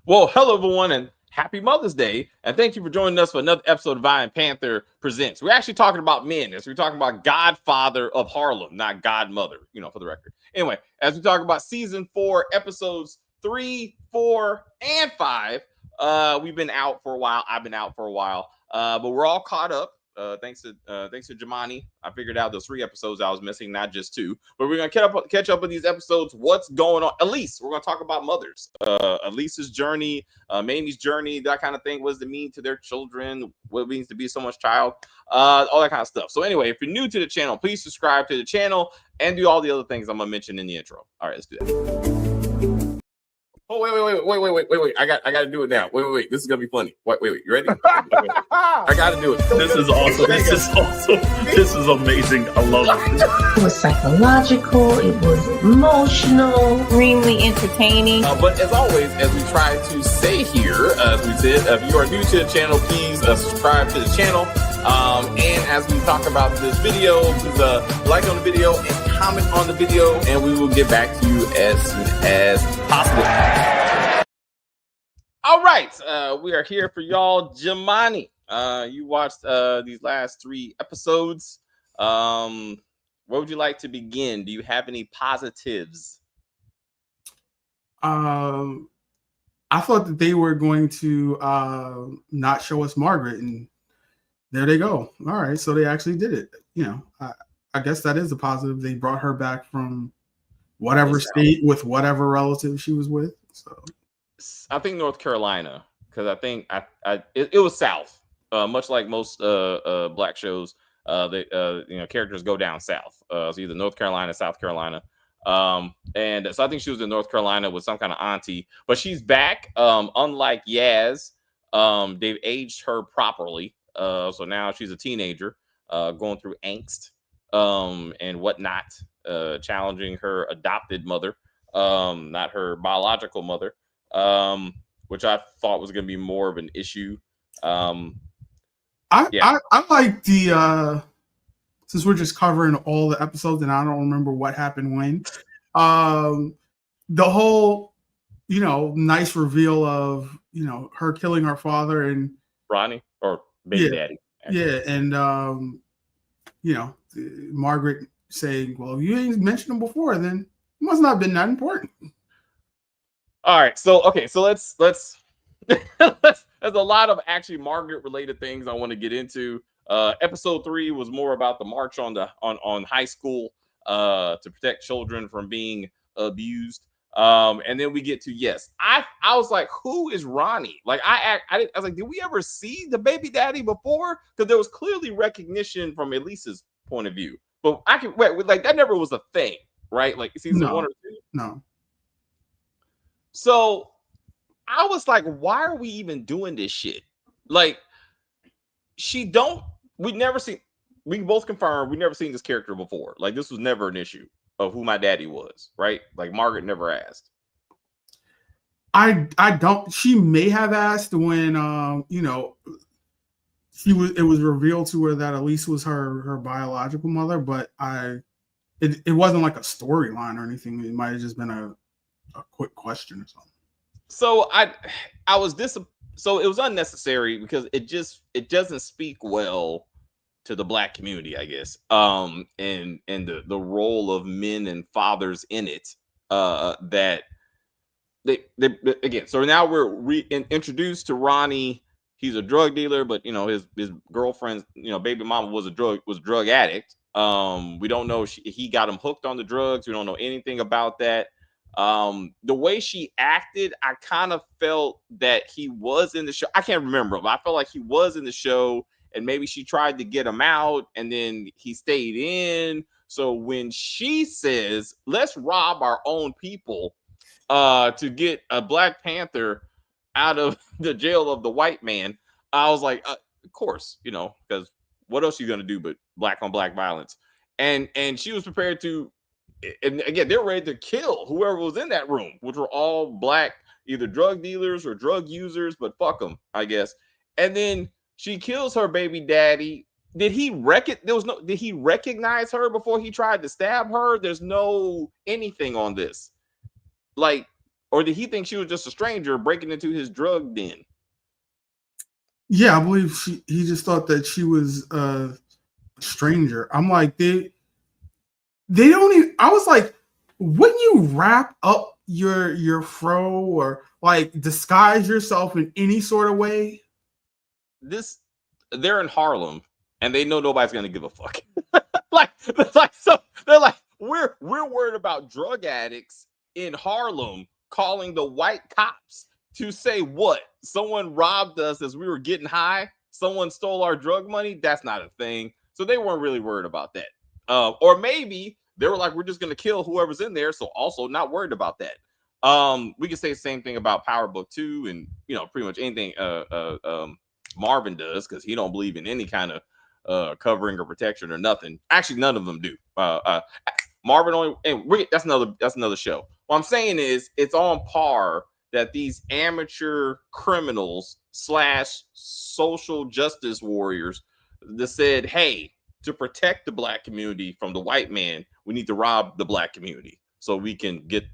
Well, hello everyone, and happy Mother's Day, and thank you for joining us for another episode of Iron Panther Presents. We're actually talking about men, as we're talking about Godfather of Harlem, not Godmother, for the record. Anyway, as we talk about season 4, episodes 3, 4, and 5, we've been out for a while. I've been out for a while, but we're all caught up. Thanks to Jamani, I figured out those 3 episodes I was missing, not just 2. But we're gonna catch up with these episodes. What's going on? Elise, we're gonna talk about mothers. Elise's journey, Mamie's journey, that kind of thing. What does it mean to their children? What it means to be someone's child? All that kind of stuff. So anyway, if you're new to the channel, please subscribe to the channel and do all the other things I'm gonna mention in the intro. All right, let's do that. Oh, wait. I got to do it now. Wait. This is going to be funny. Wait. You ready? I got to do it. This is awesome. This is amazing. I love it. It was psychological. It was emotional. Extremely entertaining. But as always, as we try to say here, as we said, if you are new to the channel, please subscribe to the channel. And as we talk about this video, please like on the video and comment on the video, and we will get back to you as soon as possible. All right, we are here for y'all. Jamani, you watched these last 3 episodes. Where would you like to begin? Do you have any positives? I thought that they were going to not show us Margaret, and there they go. All right, so they actually did it. I guess that is a positive. They brought her back from whatever state with whatever relative she was with. So I think North Carolina, because I think it was South. Much like most black shows, characters go down south. So either North Carolina, South Carolina. And so I think she was in North Carolina with some kind of auntie, but she's back. Unlike Yaz, they've aged her properly. So now she's a teenager, going through angst and whatnot, challenging her adopted mother, not her biological mother, which I thought was going to be more of an issue. I like the since we're just covering all the episodes and I don't remember what happened when, the whole nice reveal of her killing her father and Ronnie or baby daddy. Yeah, and Margaret saying, "Well, you ain't mentioned him before, then it must not have been that important." All right, so let's there's a lot of actually Margaret related things I want to get into. Episode 3 was more about the march on high school to protect children from being abused. And then we get to I was like, who is Ronnie? Like I was like, did we ever see the baby daddy before? Because there was clearly recognition from Elise's point of view, but I can wait, like that never was a thing, right? Like season 1 or 2. No. So I was like, why are we even doing this shit? Like we both confirmed we never seen this character before. Like this was never an issue of who my daddy was, right? Like Margaret never asked. I don't. She may have asked when it was revealed to her that Elise was her biological mother, but it wasn't like a storyline or anything. It might have just been a quick question or something. So so it was unnecessary because it doesn't speak well to the black community, I guess, and the role of men and fathers in it, that they again. So now we're introduced to Ronnie. He's a drug dealer, but his girlfriend's baby mama was a drug addict. We don't know he got him hooked on the drugs. We don't know anything about that. The way she acted, I kind of felt that he was in the show. I can't remember, but I felt like he was in the show. And maybe she tried to get him out and then he stayed in. So when she says, let's rob our own people to get a Black Panther out of the jail of the white man, I was like, of course, because what else are you going to do but black on black violence? And she was prepared to, and again, they're ready to kill whoever was in that room, which were all black, either drug dealers or drug users, but fuck them, I guess. And then she kills her baby daddy. Did he recognize her before he tried to stab her? There's no anything on this. Like, Or did he think she was just a stranger breaking into his drug den? Yeah, I believe he just thought that she was a stranger. I'm like, they don't even, I was like, wouldn't you wrap up your fro or like disguise yourself in any sort of way? They're in Harlem and they know nobody's gonna give a fuck. So they're like, we're worried about drug addicts in Harlem calling the white cops to say what? Someone robbed us as we were getting high. Someone stole our drug money. That's not a thing. So they weren't really worried about that. Or maybe they were like, we're just gonna kill whoever's in there. So also not worried about that. We can say the same thing about Power Book 2 and pretty much anything Marvin does, because he don't believe in any kind of covering or protection or nothing. Actually, none of them do. Marvin only, and that's another show. What I'm saying is, it's on par that these amateur criminals / social justice warriors that said, hey, to protect the black community from the white man, we need to rob the black community so we can get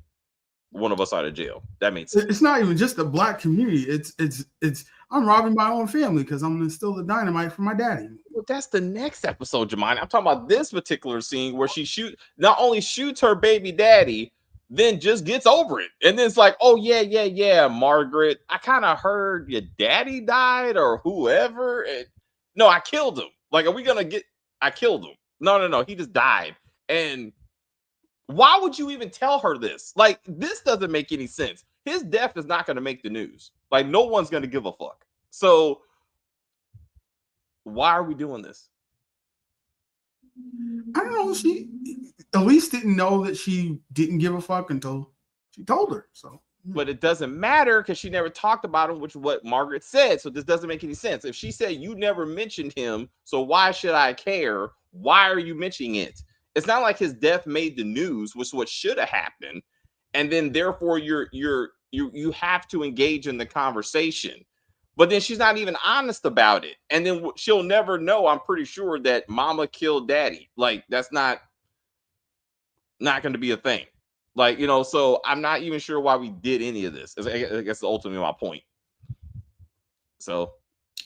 one of us out of jail. That makes sense. It's not even just the black community. It's I'm robbing my own family because I'm gonna steal the dynamite from my daddy. Well, that's the next episode, Jemani. I'm talking about this particular scene where she not only shoots her baby daddy, then just gets over it. And then it's like, oh yeah, Margaret, I kind of heard your daddy died or whoever. And, no, I killed him. Like, I killed him. No, he just died. And why would you even tell her this? Like, this doesn't make any sense. His death is not going to make the news. Like, no one's going to give a fuck. So why are we doing this? I don't know. She at least didn't know that she didn't give a fuck until she told her. So, but it doesn't matter because she never talked about him, which is what Margaret said. So this doesn't make any sense. If she said you never mentioned him, so why should I care? Why are you mentioning it? It's not like his death made the news, which is what should have happened, and then therefore you have to engage in the conversation. But then she's not even honest about it. And then she'll never know, I'm pretty sure, that mama killed daddy. Like, that's not going to be a thing. Like, so I'm not even sure why we did any of this. I guess ultimately my point. So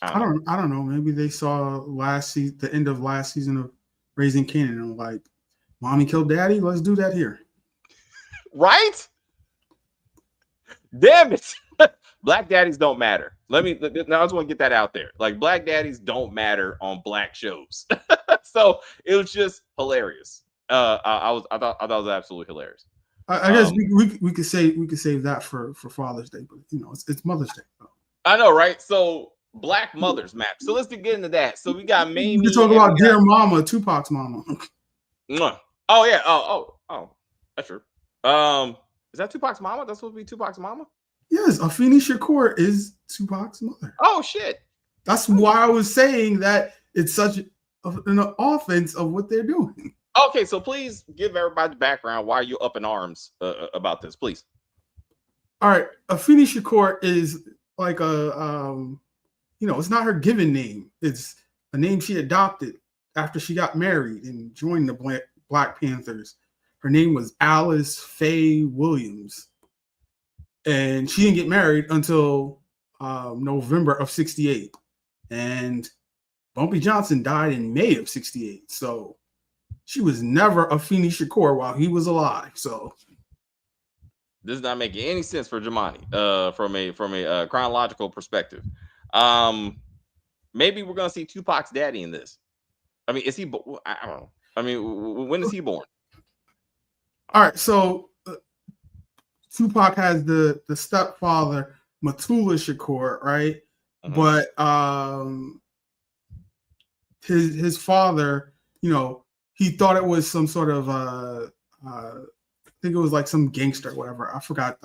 I don't know. Maybe they saw the end of last season of Raising Kanan and like, mommy killed daddy. Let's do that here. Right? Damn it. Black daddies don't matter. Now I just want to get that out there. Like, black daddies don't matter on black shows. So it was just hilarious. I thought it was absolutely hilarious. I guess we could save that for Father's Day, but it's Mother's Day. I know, right? So black mothers map. So let's get into that. So we got Mamie. We can talk about Dear Mama, Tupac's mama. Oh yeah. Oh, that's true. Is that Tupac's mama? That's supposed to be Tupac's mama? Yes, Afeni Shakur is Tupac's mother. Oh shit! That's why I was saying that it's such an offense of what they're doing. Okay, so please give everybody the background. Why are you up in arms about this, please? All right, Afeni Shakur is like it's not her given name. It's a name she adopted after she got married and joined the Black Panthers. Her name was Alice Faye Williams. And she didn't get married until November of 1968. And Bumpy Johnson died in May of 1968. So she was never Afeni Shakur while he was alive. So this is not making any sense for Jemani from a chronological perspective. Maybe we're gonna see Tupac's daddy in this. I mean, is he? I don't know. I mean, when is he born? All right, so Tupac has the stepfather Mutulu Shakur, right? Mm-hmm. But his father, he thought it was some sort of I think it was like some gangster or whatever. I forgot.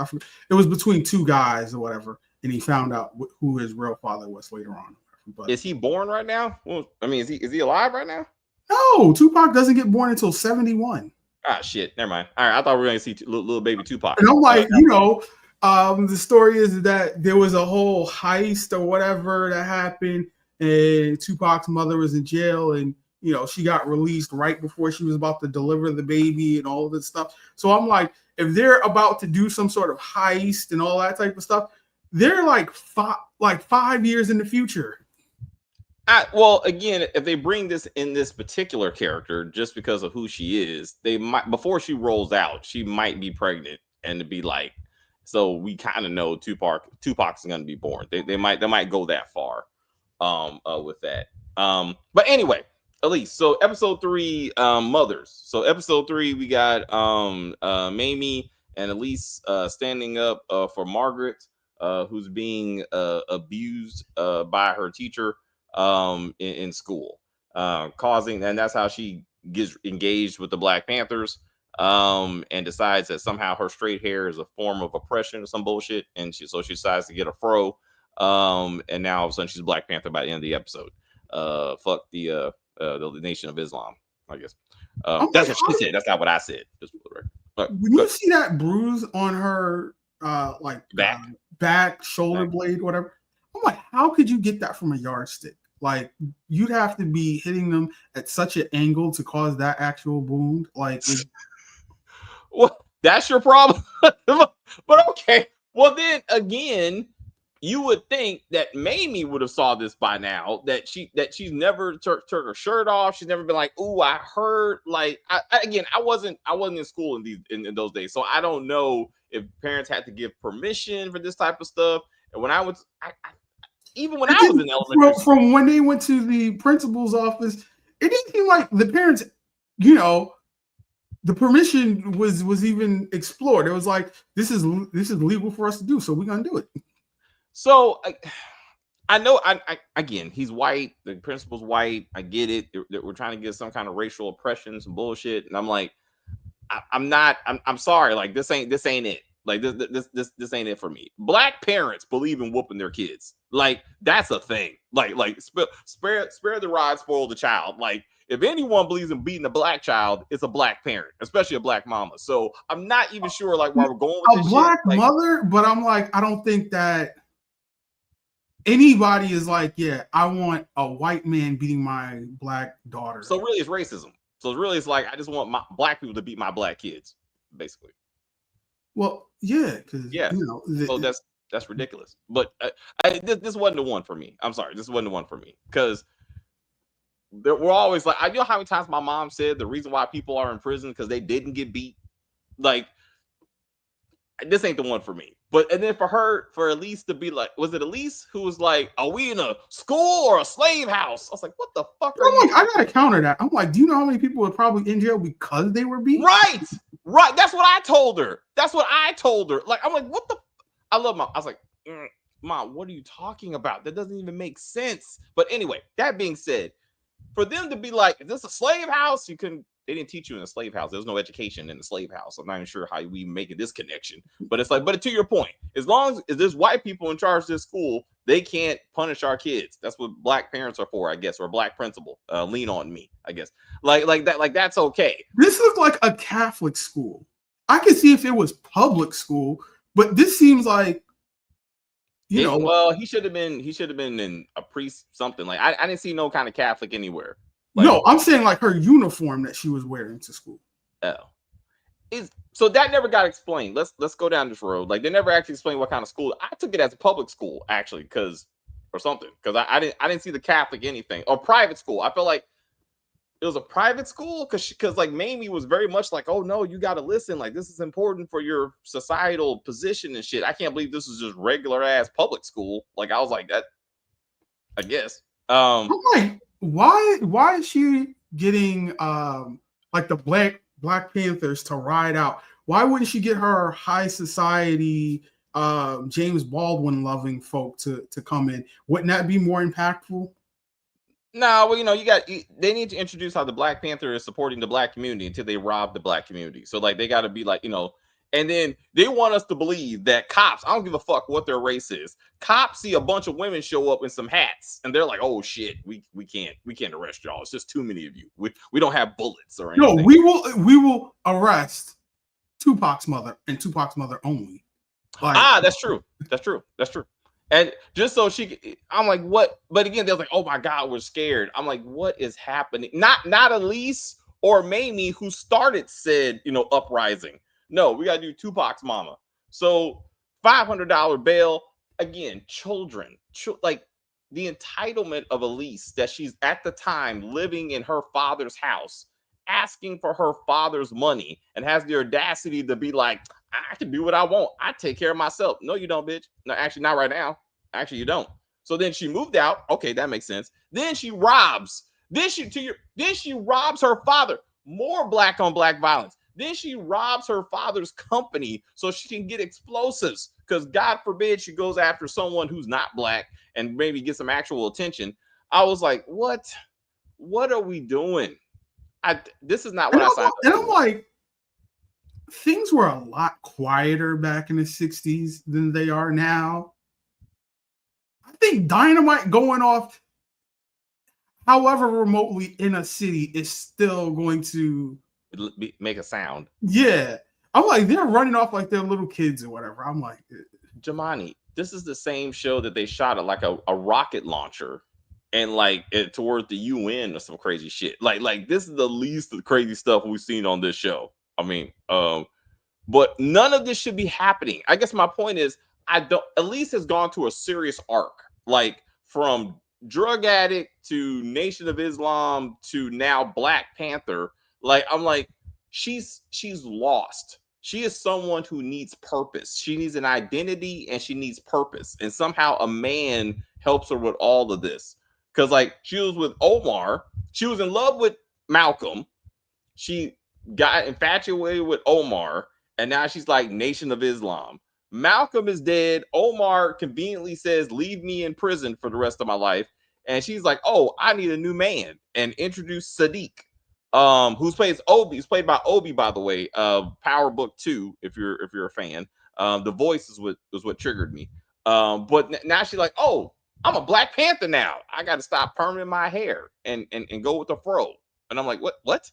It was between two guys or whatever, and he found out who his real father was later on. But is he born right now? Well, I mean, is he alive right now? No, Tupac doesn't get born until 1971. Ah, shit. Never mind. All right, I thought we were going to see little baby Tupac. And I'm like, the story is that there was a whole heist or whatever that happened, and Tupac's mother was in jail, and she got released right before she was about to deliver the baby and all of this stuff. So I'm like, if they're about to do some sort of heist and all that type of stuff, they're like 5 years in the future. Well, again, if they bring this in this particular character just because of who she is, they might, before she rolls out, she might be pregnant and to be like, so we kind of know Tupac's going to be born. They might go that far with that. But anyway, Elise, so episode 3, mothers. So episode 3, we got Mamie and Elise standing up for Margaret, who's being abused by her teacher in school, causing, and that's how she gets engaged with the Black Panthers, and decides that somehow her straight hair is a form of oppression or some bullshit, and she decides to get a fro, and now all of a sudden she's a Black Panther by the end of the episode. Fuck the Nation of Islam, I guess. That's what she said. That's not what I said. When you see that bruise on her back, shoulder blade, whatever, I'm like, how could you get that from a yardstick? Like, you'd have to be hitting them at such an angle to cause that actual wound. Like, well, that's your problem. But okay. Well, then again, you would think that Mamie would have saw this by now. That she's never took her shirt off. She's never been like, "Ooh, I hurt." Like, I wasn't in school in those days, so I don't know if parents had to give permission for this type of stuff. And when I was, even when I was in elementary school, from when they went to the principal's office, it didn't seem like the parents, the permission was even explored. It was like, this is legal for us to do, so we're gonna do it. So I know, again, he's white. The principal's white. I get it. We're trying to get some kind of racial oppression, some bullshit, and I'm like, I'm sorry. Like, this ain't it. Like, this ain't it for me. Black parents believe in whooping their kids. Like, that's a thing. Like spare the rod, spoil the child. Like, if anyone believes in beating a black child, it's a black parent, especially a black mama. So I'm not even sure like where we're going with this black shit. mother, but I'm like, I don't think that anybody is like, yeah, I want a white man beating my black daughter. So really, it's racism. So it's like, I just want my black people to beat my black kids, basically. Well, yeah, because so that's ridiculous. But this wasn't the one for me. I'm sorry, this wasn't the one for me, because we're always like, I know how many times my mom said the reason why people are in prison because they didn't get beat. Like, this ain't the one for me. But and then for Elise to be like, was it Elise who was like, are we in a school or a slave house? I was like, what the fuck are you? I gotta counter that. I'm like, do you know how many people were probably in jail because they were beat? Right. That's what I told her. Like, I'm like, what the? I love Mom. I was like, Mom, what are you talking about? That doesn't even make sense. But anyway, that being said, for them to be like, is this a slave house? They didn't teach you in a slave house. There's no education in the slave house. I'm not even sure how we making this connection. But it's like, but to your point, as long as there's white people in charge of this school, they can't punish our kids. That's what black parents are for, I guess, or black principal. Lean on me, I guess. Like that, like that's okay. This looked like a Catholic school. I could see if it was public school, but this seems like, well, he should have been in a priest, something like. I didn't see no kind of Catholic anywhere. Like, no, I'm saying like her uniform that she was wearing to school. Oh, so that never got explained. Let's go down this road. Like, they never actually explained what kind of school. I took it as a public school actually, because I didn't see the Catholic anything or private school. I felt like it was a private school because like Mamie was very much like, oh no, you got to listen. Like, this is important for your societal position and shit. I can't believe this is just regular ass public school. Like, I was like that. I guess. I'm like, why is she getting like the Black Panthers to ride out? Why wouldn't she get her high society James Baldwin loving folk to come in? Wouldn't that be more impactful? No, well, they need to introduce how the Black Panther is supporting the black community until they rob the black community. So like, they got to be like, and then they want us to believe that cops, I don't give a fuck what their race is. Cops see a bunch of women show up in some hats and they're like, oh shit, we can't arrest y'all. It's just too many of you. We don't have bullets or anything. No, we will arrest Tupac's mother and Tupac's mother only. Like, that's true. And just so I'm like, what? But again, they're like, oh my God, we're scared. I'm like, what is happening? Not Elise or Mamie, who started said, uprising. No, we gotta do Tupac's mama. So $500 bail. Again, children, like the entitlement of Elise that she's at the time living in her father's house, asking for her father's money, and has the audacity to be like, I can do what I want. I take care of myself. No, you don't, bitch. No, actually, not right now. Actually, you don't. So then she moved out. Okay, that makes sense. Then she robs. Then she robs her father. More black on black violence. Then she robs her father's company so she can get explosives. Because God forbid she goes after someone who's not black and maybe get some actual attention. I was like, what? What are we doing? This is not what I signed up and for. I'm like, things were a lot quieter back in the 60s than they are now. I think dynamite going off, however remotely in a city, is still going to make a sound. Yeah. I'm like, they're running off like they're little kids or whatever. I'm like, Jamani, this is the same show that they shot at like a rocket launcher and like towards the UN or some crazy shit. Like this is the least of the crazy stuff we've seen on this show. I mean, but none of this should be happening. I guess my point is, Elise has gone to a serious arc, like from drug addict to Nation of Islam to now Black Panther. Like, I'm like, she's lost. She is someone who needs purpose. She needs an identity and she needs purpose. And somehow a man helps her with all of this. Because like she was with Omar, she was in love with Malcolm. She got infatuated with Omar, and now she's like Nation of Islam. Malcolm is dead. Omar conveniently says, leave me in prison for the rest of my life. And she's like, oh, I need a new man. And introduce Sadiq, who's played Obi. He's played by Obi, by the way, Power Book 2, if you're a fan. The voice is what triggered me. But now she's like, oh, I'm a Black Panther now. I got to stop perming my hair and go with the fro. And I'm like, what?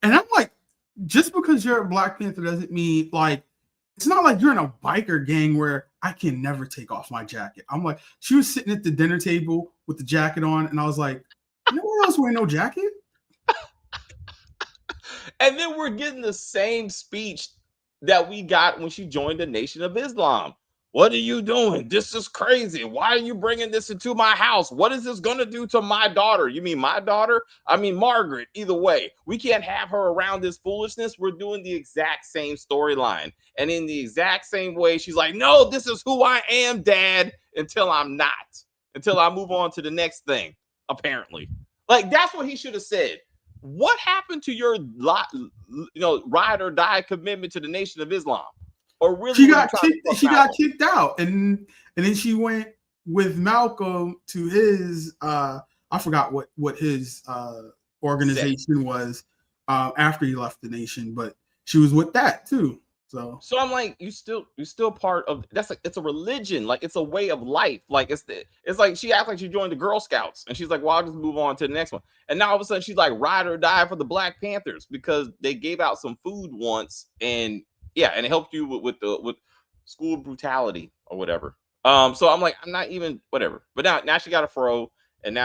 And I'm like, just because you're a Black Panther doesn't mean like, it's not like you're in a biker gang where I can never take off my jacket. I'm like, she was sitting at the dinner table with the jacket on, and I was like, no one else wearing no jacket. And then we're getting the same speech that we got when she joined the Nation of Islam. What are you doing? This is crazy. Why are you bringing this into my house? What is this going to do to my daughter? You mean my daughter? I mean, Margaret. Either way, we can't have her around this foolishness. We're doing the exact same storyline. And in the exact same way, she's like, no, this is who I am, Dad, until I'm not. Until I move on to the next thing, apparently. Like, that's what he should have said. What happened to your ride or die commitment to the Nation of Islam? Or really she got kicked out, and then she went with Malcolm to his I forgot what his organization was after he left the nation, but she was with that too. So I'm like, you still part of that's like, it's a religion, like it's a way of life. Like it's like she acts like she joined the Girl Scouts and she's like, well, I'll just move on to the next one. And now all of a sudden she's like ride or die for the Black Panthers because they gave out some food once and it helped you with school brutality or whatever. So I'm like, I'm not even whatever. But now she got a fro and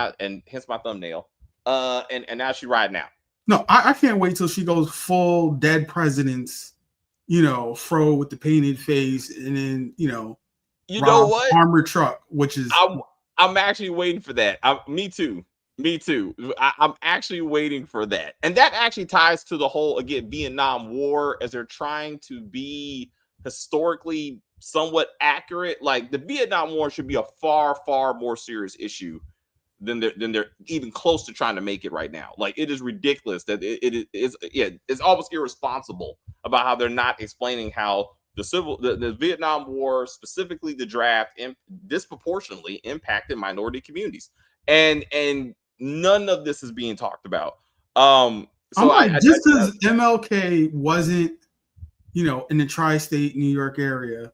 hence my thumbnail. And now she riding out. No, I can't wait till she goes full dead presidents, fro with the painted face, and then what, armored truck, which is I'm actually waiting for that. Me too. I'm actually waiting for that. And that actually ties to the whole, again, Vietnam War, as they're trying to be historically somewhat accurate. Like the Vietnam War should be a far, far more serious issue than they're even close to trying to make it right now. Like it is ridiculous that it's almost irresponsible about how they're not explaining how the Vietnam War, specifically the draft, disproportionately impacted minority communities. And none of this is being talked about. So just because MLK wasn't, in the tri-state New York area,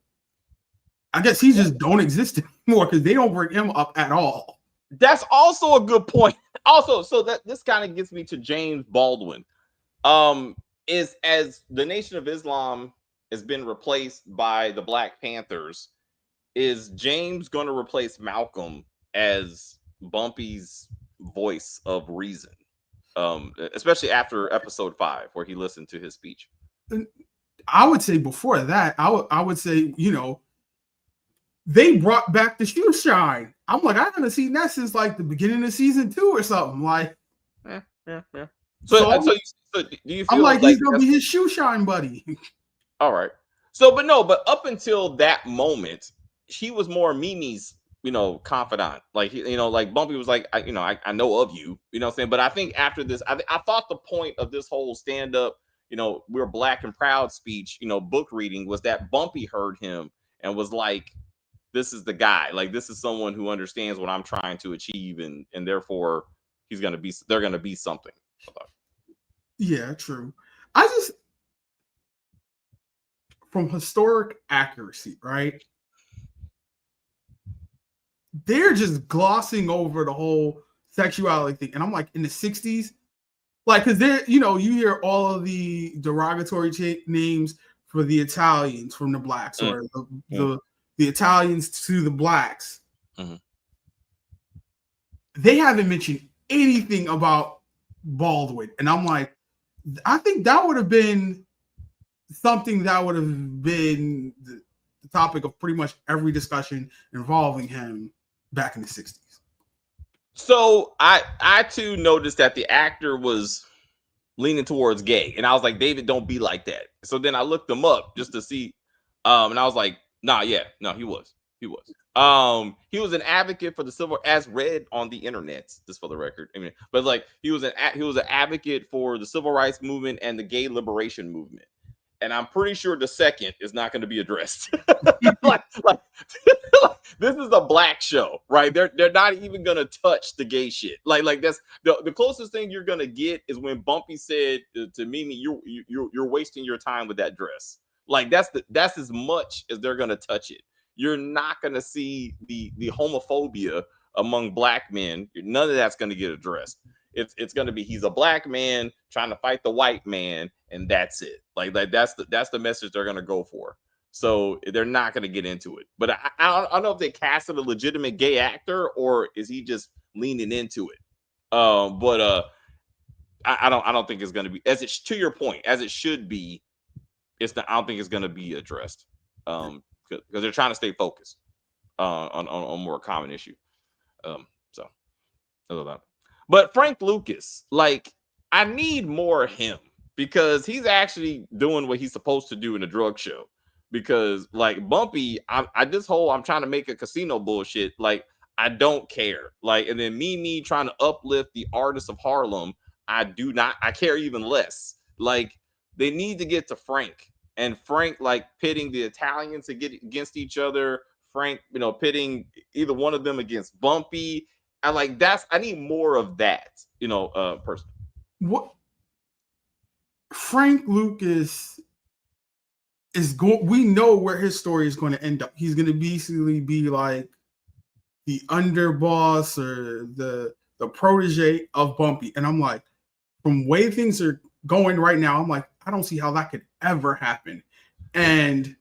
I guess he just don't exist anymore because they don't bring him up at all. That's also a good point. Also, so that this kind of gets me to James Baldwin. Is as the Nation of Islam has been replaced by the Black Panthers, is James going to replace Malcolm as Bumpy's voice of reason? Especially after episode 5, where he listened to his speech. I would say before that, I would say, they brought back the shoe shine. I'm like, I haven't seen that since like the beginning of season 2 or something. Like, yeah. So do you feel I'm like he's gonna be his shoe shine buddy? All right. So, but up until that moment, he was more Mimi's, confidant. Like, like Bumpy was like, I know of you, what I'm saying? But I think after this, I thought the point of this whole stand up, we're black and proud speech, book reading was that Bumpy heard him and was like, this is the guy. Like, this is someone who understands what I'm trying to achieve, and therefore they're gonna be something. Yeah, true. I just, from historic accuracy, right? They're just glossing over the whole sexuality thing. And I'm like, in the 60s, like, because they're, you hear all of the derogatory names for the Italians from the blacks, or the Italians to the blacks. Mm-hmm. They haven't mentioned anything about Baldwin. And I'm like, I think that would have been something that would have been the topic of pretty much every discussion involving him back in the 60s. So I too noticed that the actor was leaning towards gay, and I was like, David, don't be like that. So then I looked him up just to see, and I was like, he was. He was an advocate for the civil, as read on the internet, just for the record. I mean, but like he was an advocate for the civil rights movement and the gay liberation movement. And I'm pretty sure the second is not going to be addressed. like this is a black show, right? They're not even going to touch the gay shit. Like that's the closest thing you're going to get is when Bumpy said to Mimi, "You're wasting your time with that dress." Like that's as much as they're going to touch it. You're not going to see the homophobia among black men. None of that's going to get addressed. It's going to be, he's a black man trying to fight the white man, and that's it. Like that's the message they're going to go for. So they're not going to get into it. But I don't know if they casted a legitimate gay actor, or is he just leaning into it. But I don't think it's going to be, as it's, to your point, as it should be. I don't think it's going to be addressed. Because they're trying to stay focused on a more common issue. But Frank Lucas, like, I need more of him, because he's actually doing what he's supposed to do in a drug show. Because like Bumpy, I'm trying to make a casino bullshit. Like, I don't care. Like, and then me trying to uplift the artists of Harlem, I care even less. Like, they need to get to Frank. And Frank, like, pitting the Italians to get against each other. Frank, pitting either one of them against Bumpy. I need more of that, person. What Frank Lucas is going, we know where his story is going to end up. He's going to basically be like the underboss or the protege of Bumpy. And I'm like, from the way things are going right now, I'm like, I don't see how that could ever happen. And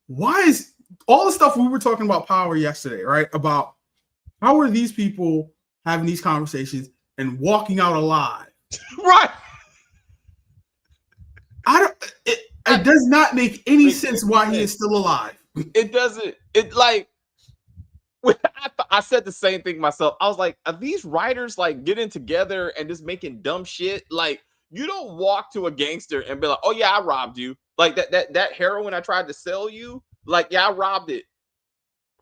why is all the stuff we were talking about Power yesterday, right? About how are these people having these conversations and walking out alive? Right. It does not make any sense why he is still alive. It doesn't. It like, I said the same thing myself. I was like, are these writers like getting together and just making dumb shit? Like, you don't walk to a gangster and be like, oh yeah, I robbed you. Like that heroin I tried to sell you. Like, yeah, I robbed it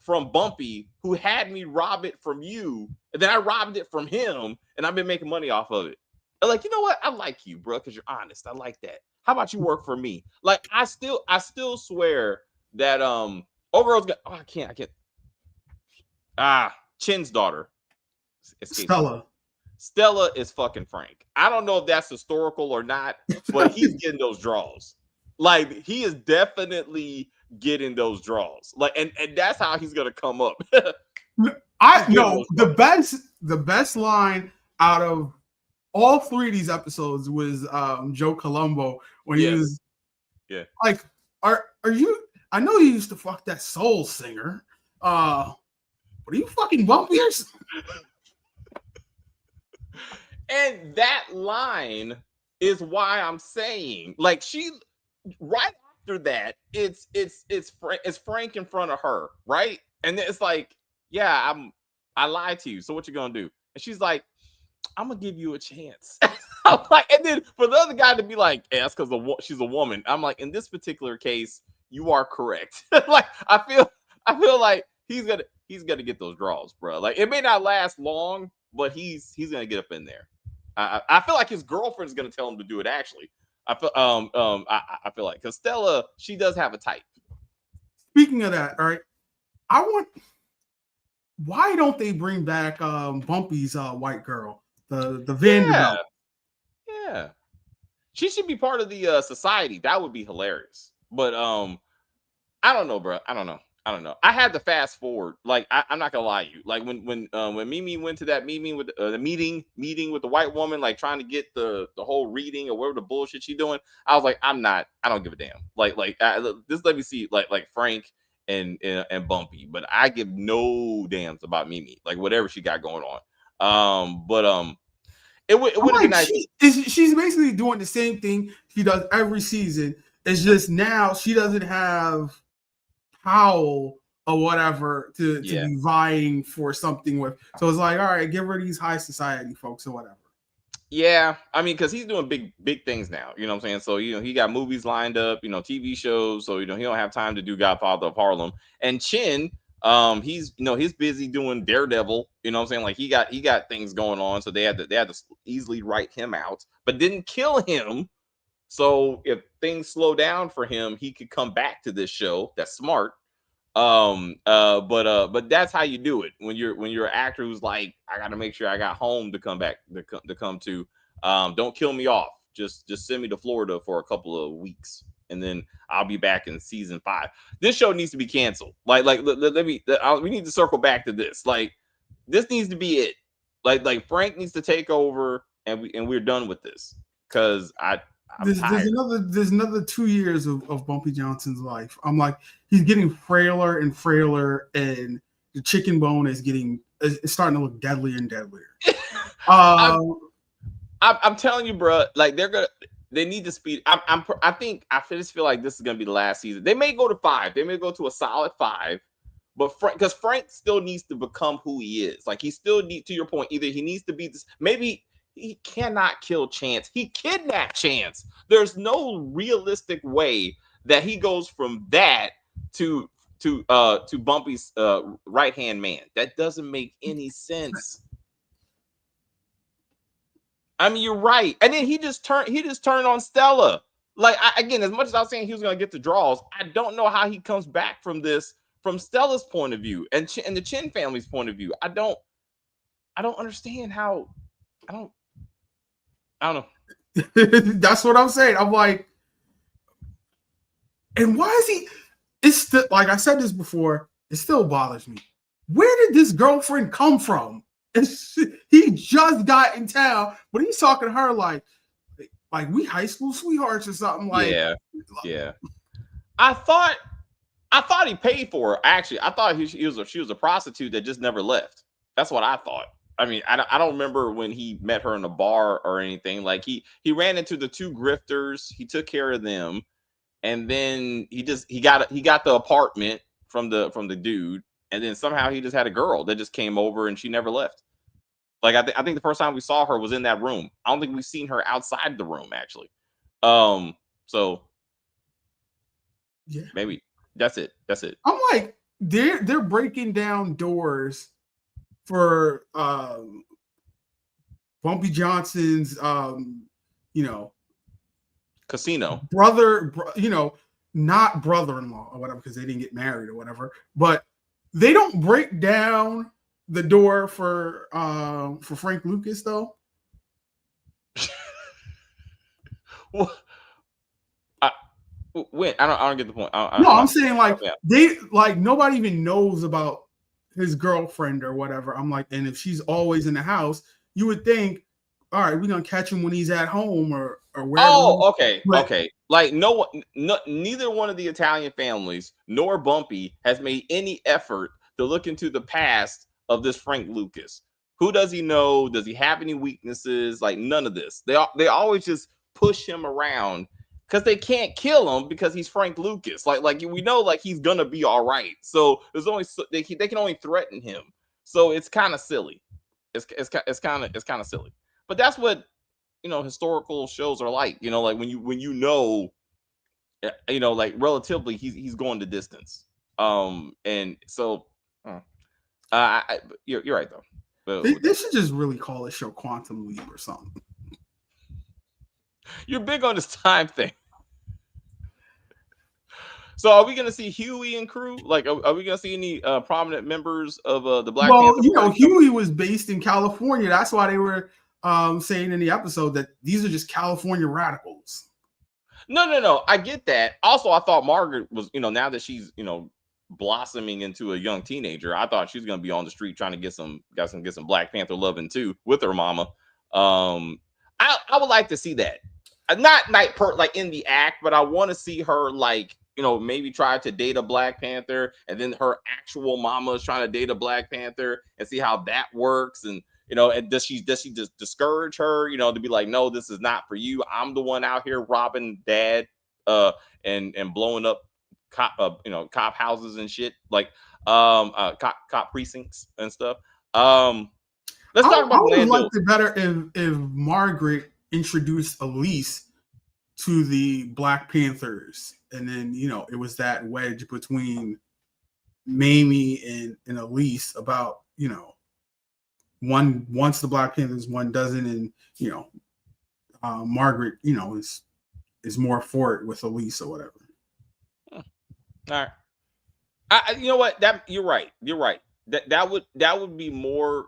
from Bumpy, who had me rob it from you, and then I robbed it from him, and I've been making money off of it. And like, you know what? I like you, bro, because you're honest. I like that. How about you work for me? Like, I still swear that Overall's got, I can't. Chin's daughter. Stella is fucking Frank. I don't know if that's historical or not, but he's getting those draws. Like, he is definitely getting those draws. Like, and that's how he's gonna come up. I know the best line out of all 3 of these episodes was Joe Colombo when he was like, are you I know you used to fuck that soul singer. What are you fucking bumpy or something? And that line is why I'm saying, like, she right after that, it's Frank in front of her, right? And then it's like, yeah, I lied to you. So what you gonna do? And she's like, I'm gonna give you a chance. I'm like, and then for the other guy to be like, yeah, that's because she's a woman. I'm like, in this particular case, you are correct. Like, I feel like he's gonna get those draws, bro. Like, it may not last long, but he's gonna get up in there. I feel like his girlfriend is gonna tell him to do it. Actually, I feel like because Stella, she does have a type. Speaking of that, all right, I want. Why don't they bring back Bumpy's white girl, the Vanderbilt? Yeah, she should be part of the society. That would be hilarious. But I don't know, bro. I don't know. I had to fast forward. Like, I'm not gonna lie to you. Like when Mimi went to that meeting with the meeting with the white woman, like trying to get the whole reading or whatever the bullshit she doing. I was like, I don't give a damn. Just let me see like Frank and Bumpy, but I give no damns about Mimi. Like whatever she got going on. It would have been nice. She's basically doing the same thing she does every season. It's just now she doesn't have Powell or whatever to be vying for something with. So it's like, all right, give her these high society folks or whatever. Yeah, I mean, because he's doing big things now. You know what I'm saying? So he got movies lined up, TV shows. So he don't have time to do Godfather of Harlem. And Chin, he's busy doing Daredevil. You know what I'm saying? Like he got things going on. So they had to easily write him out, but didn't kill him. So if things slow down for him, he could come back to this show. That's smart. But that's how you do it when you're an actor who's like, I got to make sure I got home to come back to come to. Don't kill me off. Just send me to Florida for a couple of weeks, and then I'll be back in season 5. This show needs to be canceled. We need to circle back to this. Like, this needs to be it. Like Frank needs to take over, and we're done with this because there's another 2 years of Bumpy Johnson's life. I'm like, he's getting frailer and frailer, and the chicken bone is starting to look deadlier and deadlier. I'm telling you, bro. Like they need to speed. I just feel like this is gonna be the last season. They may go to 5. They may go to a solid 5. But because Frank still needs to become who he is. Like he still to your point. Either he needs to be this. Maybe he cannot kill Chance. He kidnapped Chance. There's no realistic way that he goes from that to Bumpy's right hand man. That doesn't make any sense. I mean, you're right. And then he just turned on Stella. Like again, as much as I was saying he was going to get the draws, I don't know how he comes back from this from Stella's point of view and the Chin family's point of view. I don't understand how. I don't know. That's what I'm saying. I'm like, and why is he? It's still, like I said this before. It still bothers me. Where did this girlfriend come from? He just got in town, but he's talking to her like we high school sweethearts or something. Like, yeah. I thought he paid for her. Actually, I thought she was a prostitute that just never left. That's what I thought. I mean, I don't remember when he met her in a bar or anything. Like he ran into the 2 grifters. He took care of them, and then he got the apartment from the dude, and then somehow he just had a girl that just came over and she never left. Like I think the first time we saw her was in that room. I don't think we've seen her outside the room actually. So yeah, maybe that's it. I'm like, they're breaking down doors for Bumpy Johnson's casino brother, not brother-in-law or whatever, because they didn't get married or whatever, but they don't break down the door for Frank Lucas though. Well, I don't get the point. I'm saying like they nobody even knows about his girlfriend or whatever. I'm like, and if she's always in the house, you would think, all right, we're gonna catch him when he's at home or or wherever. Oh, okay, But okay. Like neither one of the Italian families nor Bumpy has made any effort to look into the past of this Frank Lucas. Who does he know? Does he have any weaknesses? Like none of this. They always just push him around because they can't kill him because he's Frank Lucas. Like we know like he's gonna be all right. So there's only they can only threaten him. So it's kind of silly. It's kind of silly. But that's what historical shows are like. Like when like relatively he's going the distance. And so you're right though. they should just really call the show Quantum Leap or something. You're big on this time thing. So are we going to see Huey and crew? Like, are we going to see any prominent members of the Black Panther? Well, Huey was based in California. That's why they were saying in the episode that these are just California radicals. No. I get that. Also, I thought Margaret was, now that she's, blossoming into a young teenager, I thought she was going to be on the street trying to get some Black Panther loving too with her mama. I would like to see that. Not like in the act, but I want to see her like, maybe try to date a Black Panther, and then her actual mama is trying to date a Black Panther, and see how that works. And and does she just discourage her, to be like, no, this is not for you. I'm the one out here robbing dad, and blowing up cop houses and shit, like cop precincts and stuff. Let's talk about. I would like it better if Margaret introduced Elise to the Black Panthers, and then it was that wedge between Mamie and Elise about one wants the Black Panthers, one doesn't, and Margaret is more for it with Elise or whatever. All right, you know what? You're right. That would be more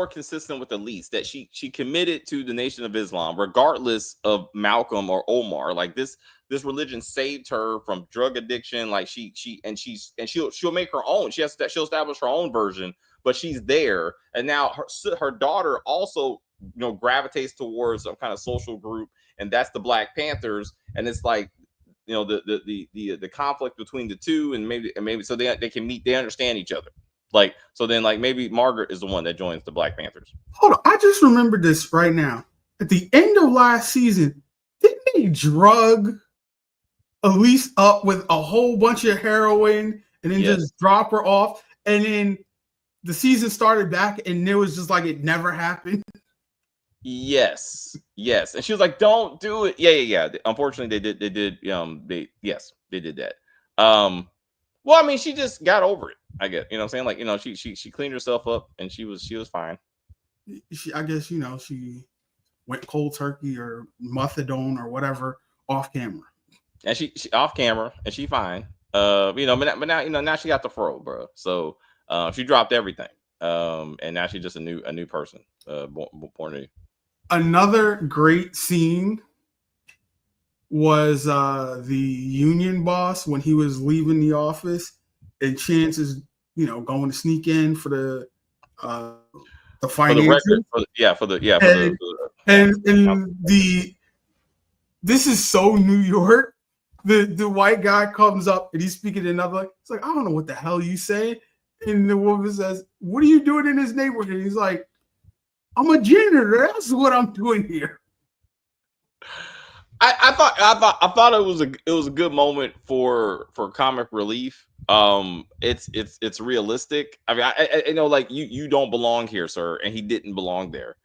consistent with Elise, that she committed to the Nation of Islam regardless of Malcolm or Omar. Like this religion saved her from drug addiction. Like she'll make her own. She'll establish her own version, but she's there. And now her daughter also gravitates towards some kind of social group, and that's the Black Panthers. And it's like the conflict between the two, and maybe so they can meet, they understand each other. Like, so then like maybe Margaret is the one that joins the Black Panthers. Hold on, I just remembered this right now. At the end of last season, didn't they drug Elise up with a whole bunch of heroin and then just drop her off? And then the season started back, and it was just like it never happened. Yes. And she was like, "Don't do it." Yeah. Unfortunately, they did. They did that. Well, I mean, she just got over it. I guess, what I'm saying? Like, she cleaned herself up, and she was fine. I guess, she went cold turkey or methadone or whatever off camera. And she off camera, and she fine. But now, now she got the fro, bro. So she dropped everything. And now she's just a new person, born new. Another great scene was the union boss when he was leaving the office, and Chance is going to sneak in for the financial. This is so New York. The white guy comes up and he's speaking in another. It's like, I don't know what the hell you say. And the woman says, "What are you doing in this neighborhood?" And he's like, "I'm a janitor. That's what I'm doing here." I thought it was a good moment for comic relief. It's realistic. I mean, I like you don't belong here, sir, and he didn't belong there.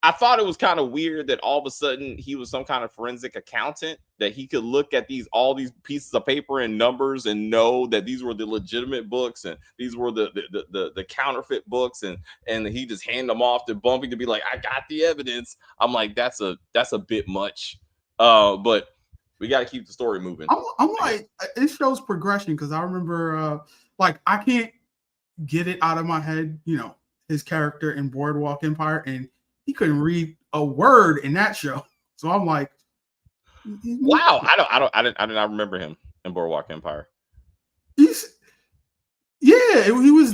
I thought it was kind of weird that all of a sudden he was some kind of forensic accountant, that he could look at all these pieces of paper and numbers and know that these were the legitimate books and these were the counterfeit books, and he just hand them off to Bumpy to be like, "I got the evidence." I'm like, that's a bit much. But we got to keep the story moving. I'm like, it shows progression, because I remember I can't get it out of my head, his character in Boardwalk Empire, and he couldn't read a word in that show. So I'm like, wow, I did not remember him in Boardwalk Empire. He was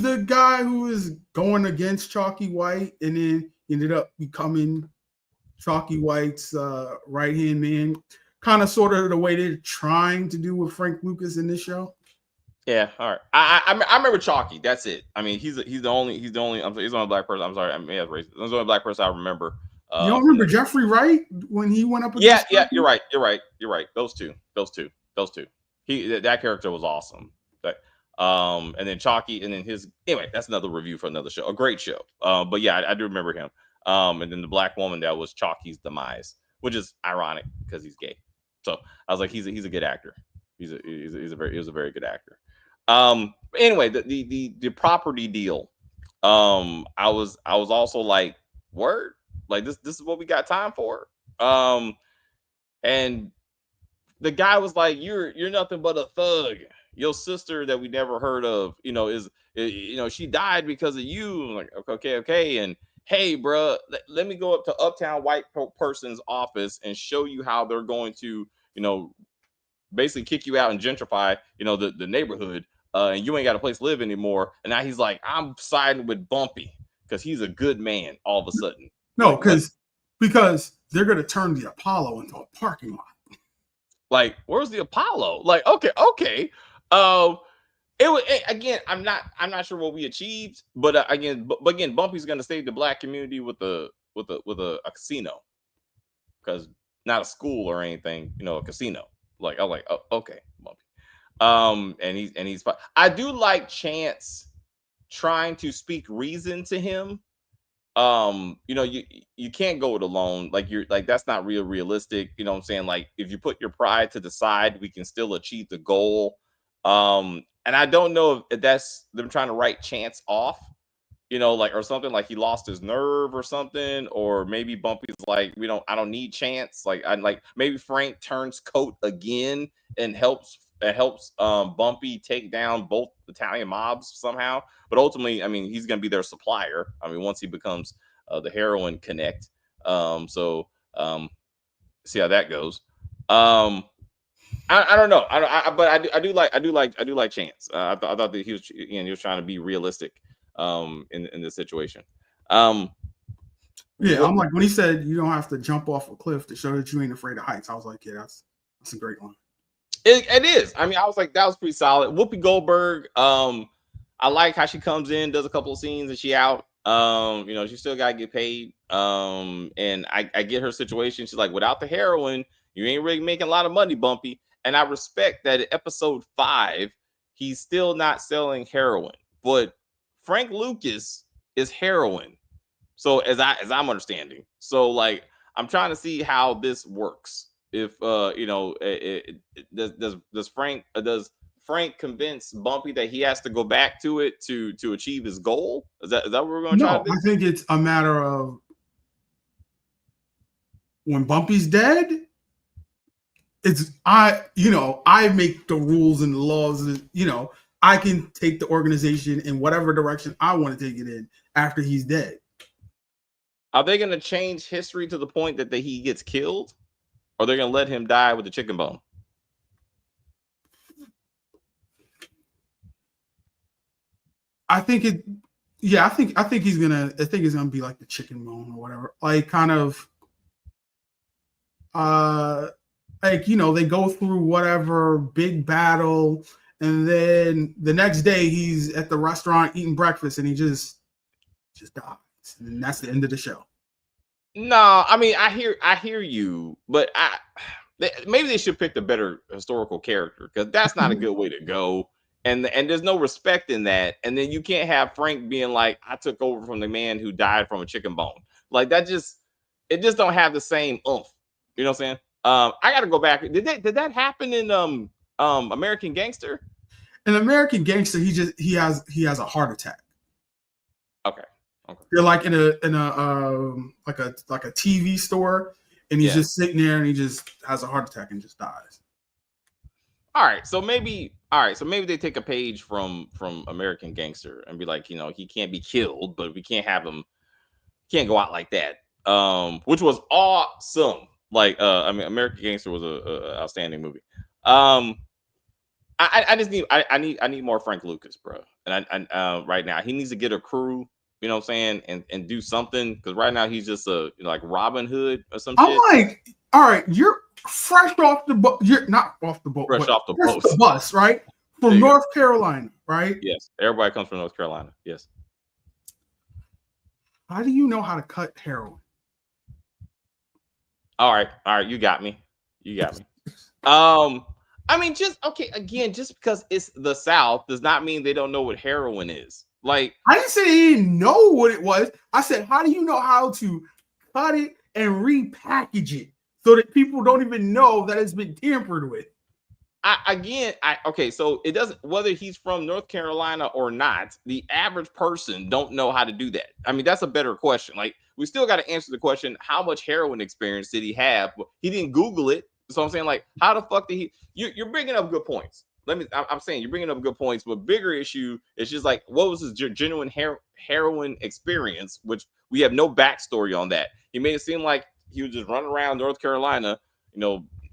the guy who was going against Chalky White, and then he ended up becoming Chalky White's right hand man, kind of sort of the way they're trying to do with Frank Lucas in this show. Yeah, all right. I remember Chalky. That's it. I mean, he's the only he's the only black person. I'm sorry, I may have racist. He's the only black person I remember. You don't remember Jeffrey Wright when he went up Yeah, against? yeah, you're right. Those two. That character was awesome. But, and then Chalky, and then his anyway. That's another review for another show. A great show. But yeah, I do remember him. And then the black woman that was Chalky's demise, which is ironic because he's gay. So I was like, he's a good actor. He was a very good actor. Anyway, the property deal. I was also like, word, like this is what we got time for. And the guy was like, you're nothing but a thug. Your sister that we never heard of, is she died because of you. I'm like, okay, and hey, bro, let me go up to uptown white person's office and show you how they're going to, basically kick you out and gentrify, the neighborhood, and you ain't got a place to live anymore. And now he's like, I'm siding with Bumpy because he's a good man. All of a sudden, no, because they're gonna turn the Apollo into a parking lot. Like, where's the Apollo? Like, okay. It was again. I'm not sure what we achieved, but again, Bumpy's gonna save the black community with a casino, because not a school or anything, a casino. Like, I'm like, oh, okay, Bumpy. And he's fine. I do like Chance trying to speak reason to him. You can't go it alone. Like, you're like, that's not realistic. You know what I'm saying? Like, if you put your pride to the side, we can still achieve the goal. And I don't know if that's them trying to write Chance off, like, or something, like he lost his nerve or something, or maybe Bumpy's like, I don't need Chance. Like, maybe Frank turns coat again and helps Bumpy take down both Italian mobs somehow. But ultimately, I mean, he's going to be their supplier. I mean, once he becomes the heroin connect. See how that goes. I don't know. But I do like Chance. I thought that he was trying to be realistic in this situation. I'm like, when he said you don't have to jump off a cliff to show that you ain't afraid of heights, I was like, yeah, that's a great one. It is. I mean, I was like, that was pretty solid. Whoopi Goldberg. I like how she comes in, does a couple of scenes, and she out. She still gotta get paid. And I get her situation. She's like, without the heroin, you ain't really making a lot of money, Bumpy. And I respect that in episode 5, he's still not selling heroin, but Frank Lucas is heroin. So as I'm understanding, so like, I'm trying to see how this works. If does Frank convince Bumpy that he has to go back to it to achieve his goal? Is that what we're going to try to do? I think it's a matter of when Bumpy's dead. I make the rules and the laws, and I can take the organization in whatever direction I want to take it in after he's dead. Are they going to change history to the point that he gets killed, or are they going to let him die with the chicken bone? I think he's gonna. I think it's gonna be like the chicken bone or whatever. Like, kind of. They go through whatever big battle, and then the next day he's at the restaurant eating breakfast, and he just dies, and that's the end of the show. No, I mean, I hear you, but maybe they should pick the better historical character, because that's not a good way to go. And there's no respect in that. And then you can't have Frank being like, I took over from the man who died from a chicken bone. Like, it just don't have the same oomph. You know what I'm saying? I got to go back. Did that happen in American Gangster? In American Gangster, he has a heart attack. Okay. They're like in a like a TV store, and he's just sitting there, and he just has a heart attack and just dies. All right, so maybe they take a page from American Gangster and be like, he can't be killed, but we can't have him, can't go out like that. Which was awesome. Like, I mean, American Gangster was a outstanding movie. I just need more Frank Lucas, bro. And I right now he needs to get a crew. you know what I'm saying, and do something, because right now he's just a like Robin Hood or some I'm shit. like, all right, you're fresh off the boat. You're not off the boat, Fresh but off the fresh boat. the bus, right? There From you go. North Carolina, right? Yes, everybody comes from North Carolina. Yes. How do you know how to cut heroin? All right, you got me. I mean, just okay. Again, just because it's the South does not mean they don't know what heroin is. Like, I didn't say they didn't know what it was. I said, how do you know how to cut it and repackage it so that people don't even know that it's been tampered with? Okay, so it doesn't, whether he's from North Carolina or not, the average person don't know how to do that. I mean, that's a better question. Like, we still got to answer the question, how much heroin experience did he have? He didn't Google it. So I'm saying, like, how the fuck did he? You're bringing up good points. I'm saying you're bringing up good points, but bigger issue is just like, what was his genuine heroin experience, which we have no backstory on that. He made it seem like he was just running around North Carolina,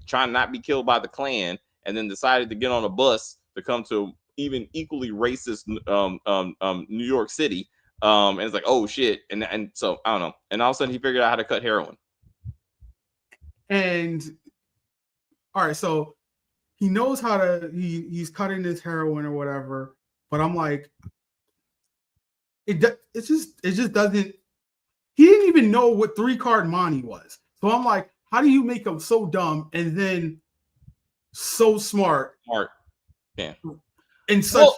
trying not to be killed by the Klan, and then decided to get on a bus to come to even equally racist New York City. And it's like, oh shit. And so I don't know. And all of a sudden he figured out how to cut heroin. And all right, so he knows how to, he's cutting his heroin or whatever, but I'm like, it just doesn't, he didn't even know what 3-card money was. So I'm like, how do you make him so dumb and then so smart? Yeah. And such.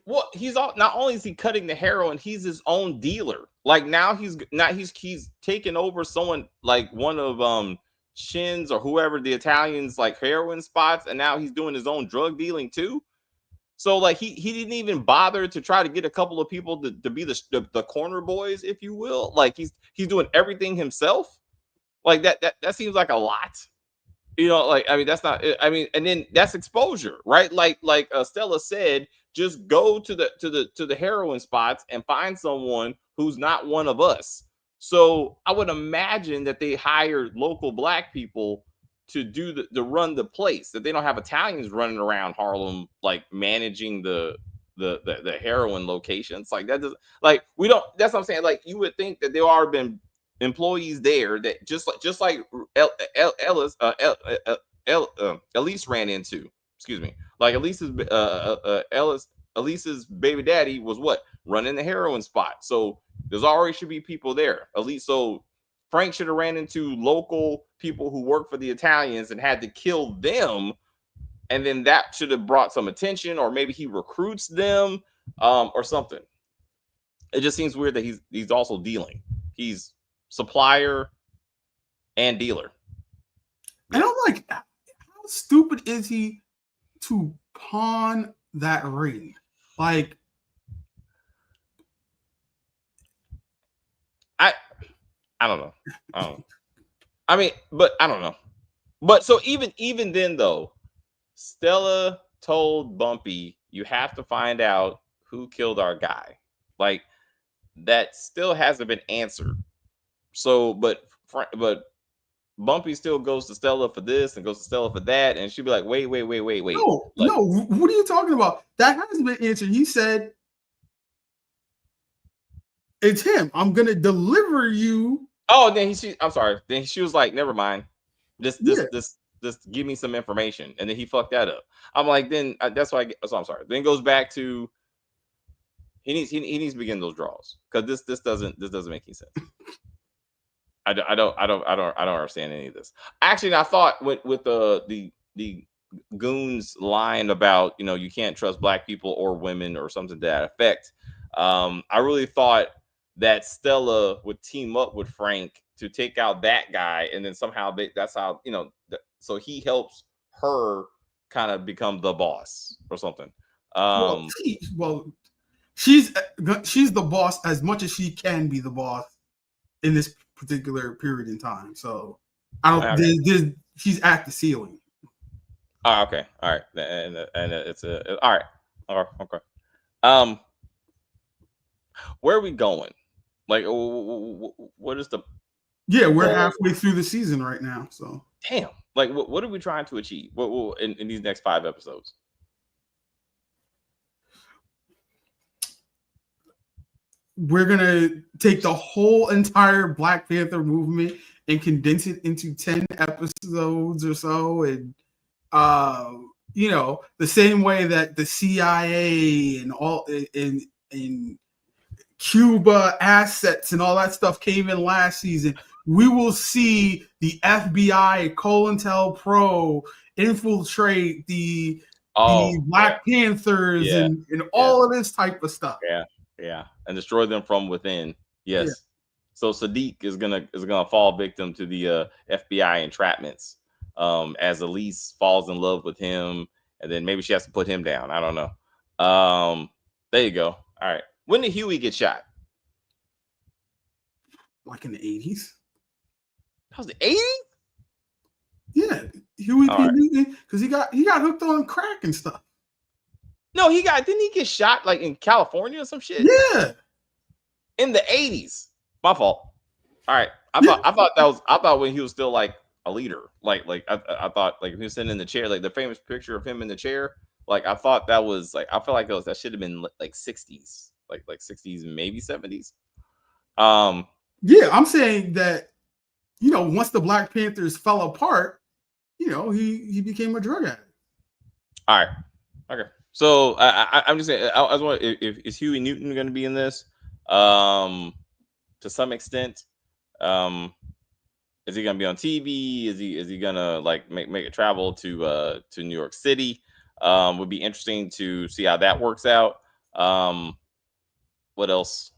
Well, he's not only is he cutting the heroin, he's his own dealer. Like now he's taking over someone, like one of Chin's or whoever, the Italians, like heroin spots, and now he's doing his own drug dealing too. So like he didn't even bother to try to get a couple of people to be the corner boys, if you will. Like he's doing everything himself. Like that seems like a lot. Like, I mean, that's not, I mean, and then that's exposure, right? Like Stella said, just go to the heroin spots and find someone who's not one of us. So I would imagine that they hired local black people to run the place, that they don't have Italians running around Harlem, like managing the heroin locations. Like that doesn't, like, we don't, that's what I'm saying. Like, you would think that there are been employees there that just like Elise ran into, excuse me, like Elise's baby daddy was running the heroin spot. So there's already should be people there. At least, so Frank should have ran into local people who work for the Italians and had to kill them, and then that should have brought some attention, or maybe he recruits them, or something. It just seems weird that he's also dealing. He's supplier and dealer. And I'm like, how stupid is he to pawn that ring? Like, I don't know. I mean, but I don't know. But so even then though, Stella told Bumpy, you have to find out who killed our guy. Like, that still hasn't been answered. So, but Bumpy still goes to Stella for this and goes to Stella for that, and she'd be like, wait. No, like, no. What are you talking about? That hasn't been answered. He said, it's him. I'm gonna deliver you. Oh, then I'm sorry. Then she was like, never mind. Just give me some information, and then he fucked that up. I'm like, then that's why. So I'm sorry. Then goes back to he needs to begin those draws, because this doesn't make any sense. I don't understand any of this. Actually, I thought with the goons line about, you can't trust black people or women or something to that effect. I really thought that Stella would team up with Frank to take out that guy, and then somehow that's how, so he helps her kind of become the boss or something. She's the boss as much as she can be the boss in this particular period in time. So I don't. She's at the ceiling. Oh, okay, all right, and it's all right. Okay. Where are we going? Like, what is the? Yeah, we're halfway through the season right now. So damn. Like, what are we trying to achieve? What in these next 5 episodes? we're gonna take the whole entire Black Panther movement and condense it into 10 episodes or so, and the same way that the CIA and all in Cuba assets and all that stuff came in last season, we will see the FBI, COINTELPRO infiltrate the Black Panthers and all of this type of stuff. Yeah, and destroy them from within. Yes. Yeah. So Sadiq is gonna fall victim to the FBI entrapments. As Elise falls in love with him, and then maybe she has to put him down. I don't know. There you go. All right. When did Huey get shot? Like in the 80s. That was the 80s? Yeah, Huey P. Newton, because he got hooked on crack and stuff. No, didn't he get shot like in California or some shit? Yeah. In the 80s. My fault. All right. I thought when he was still like a leader. Like I thought like he was sitting in the chair, like the famous picture of him in the chair. Like I thought that was like I feel like that should have been like 60s. Like 60s and maybe 70s. Yeah, I'm saying that, once the Black Panthers fell apart, he became a drug addict. All right. Okay. So I'm just saying, I was wondering if is Huey Newton going to be in this? To some extent, is he going to be on TV? Is he going to like make a travel to New York City? Would be interesting to see how that works out. What else?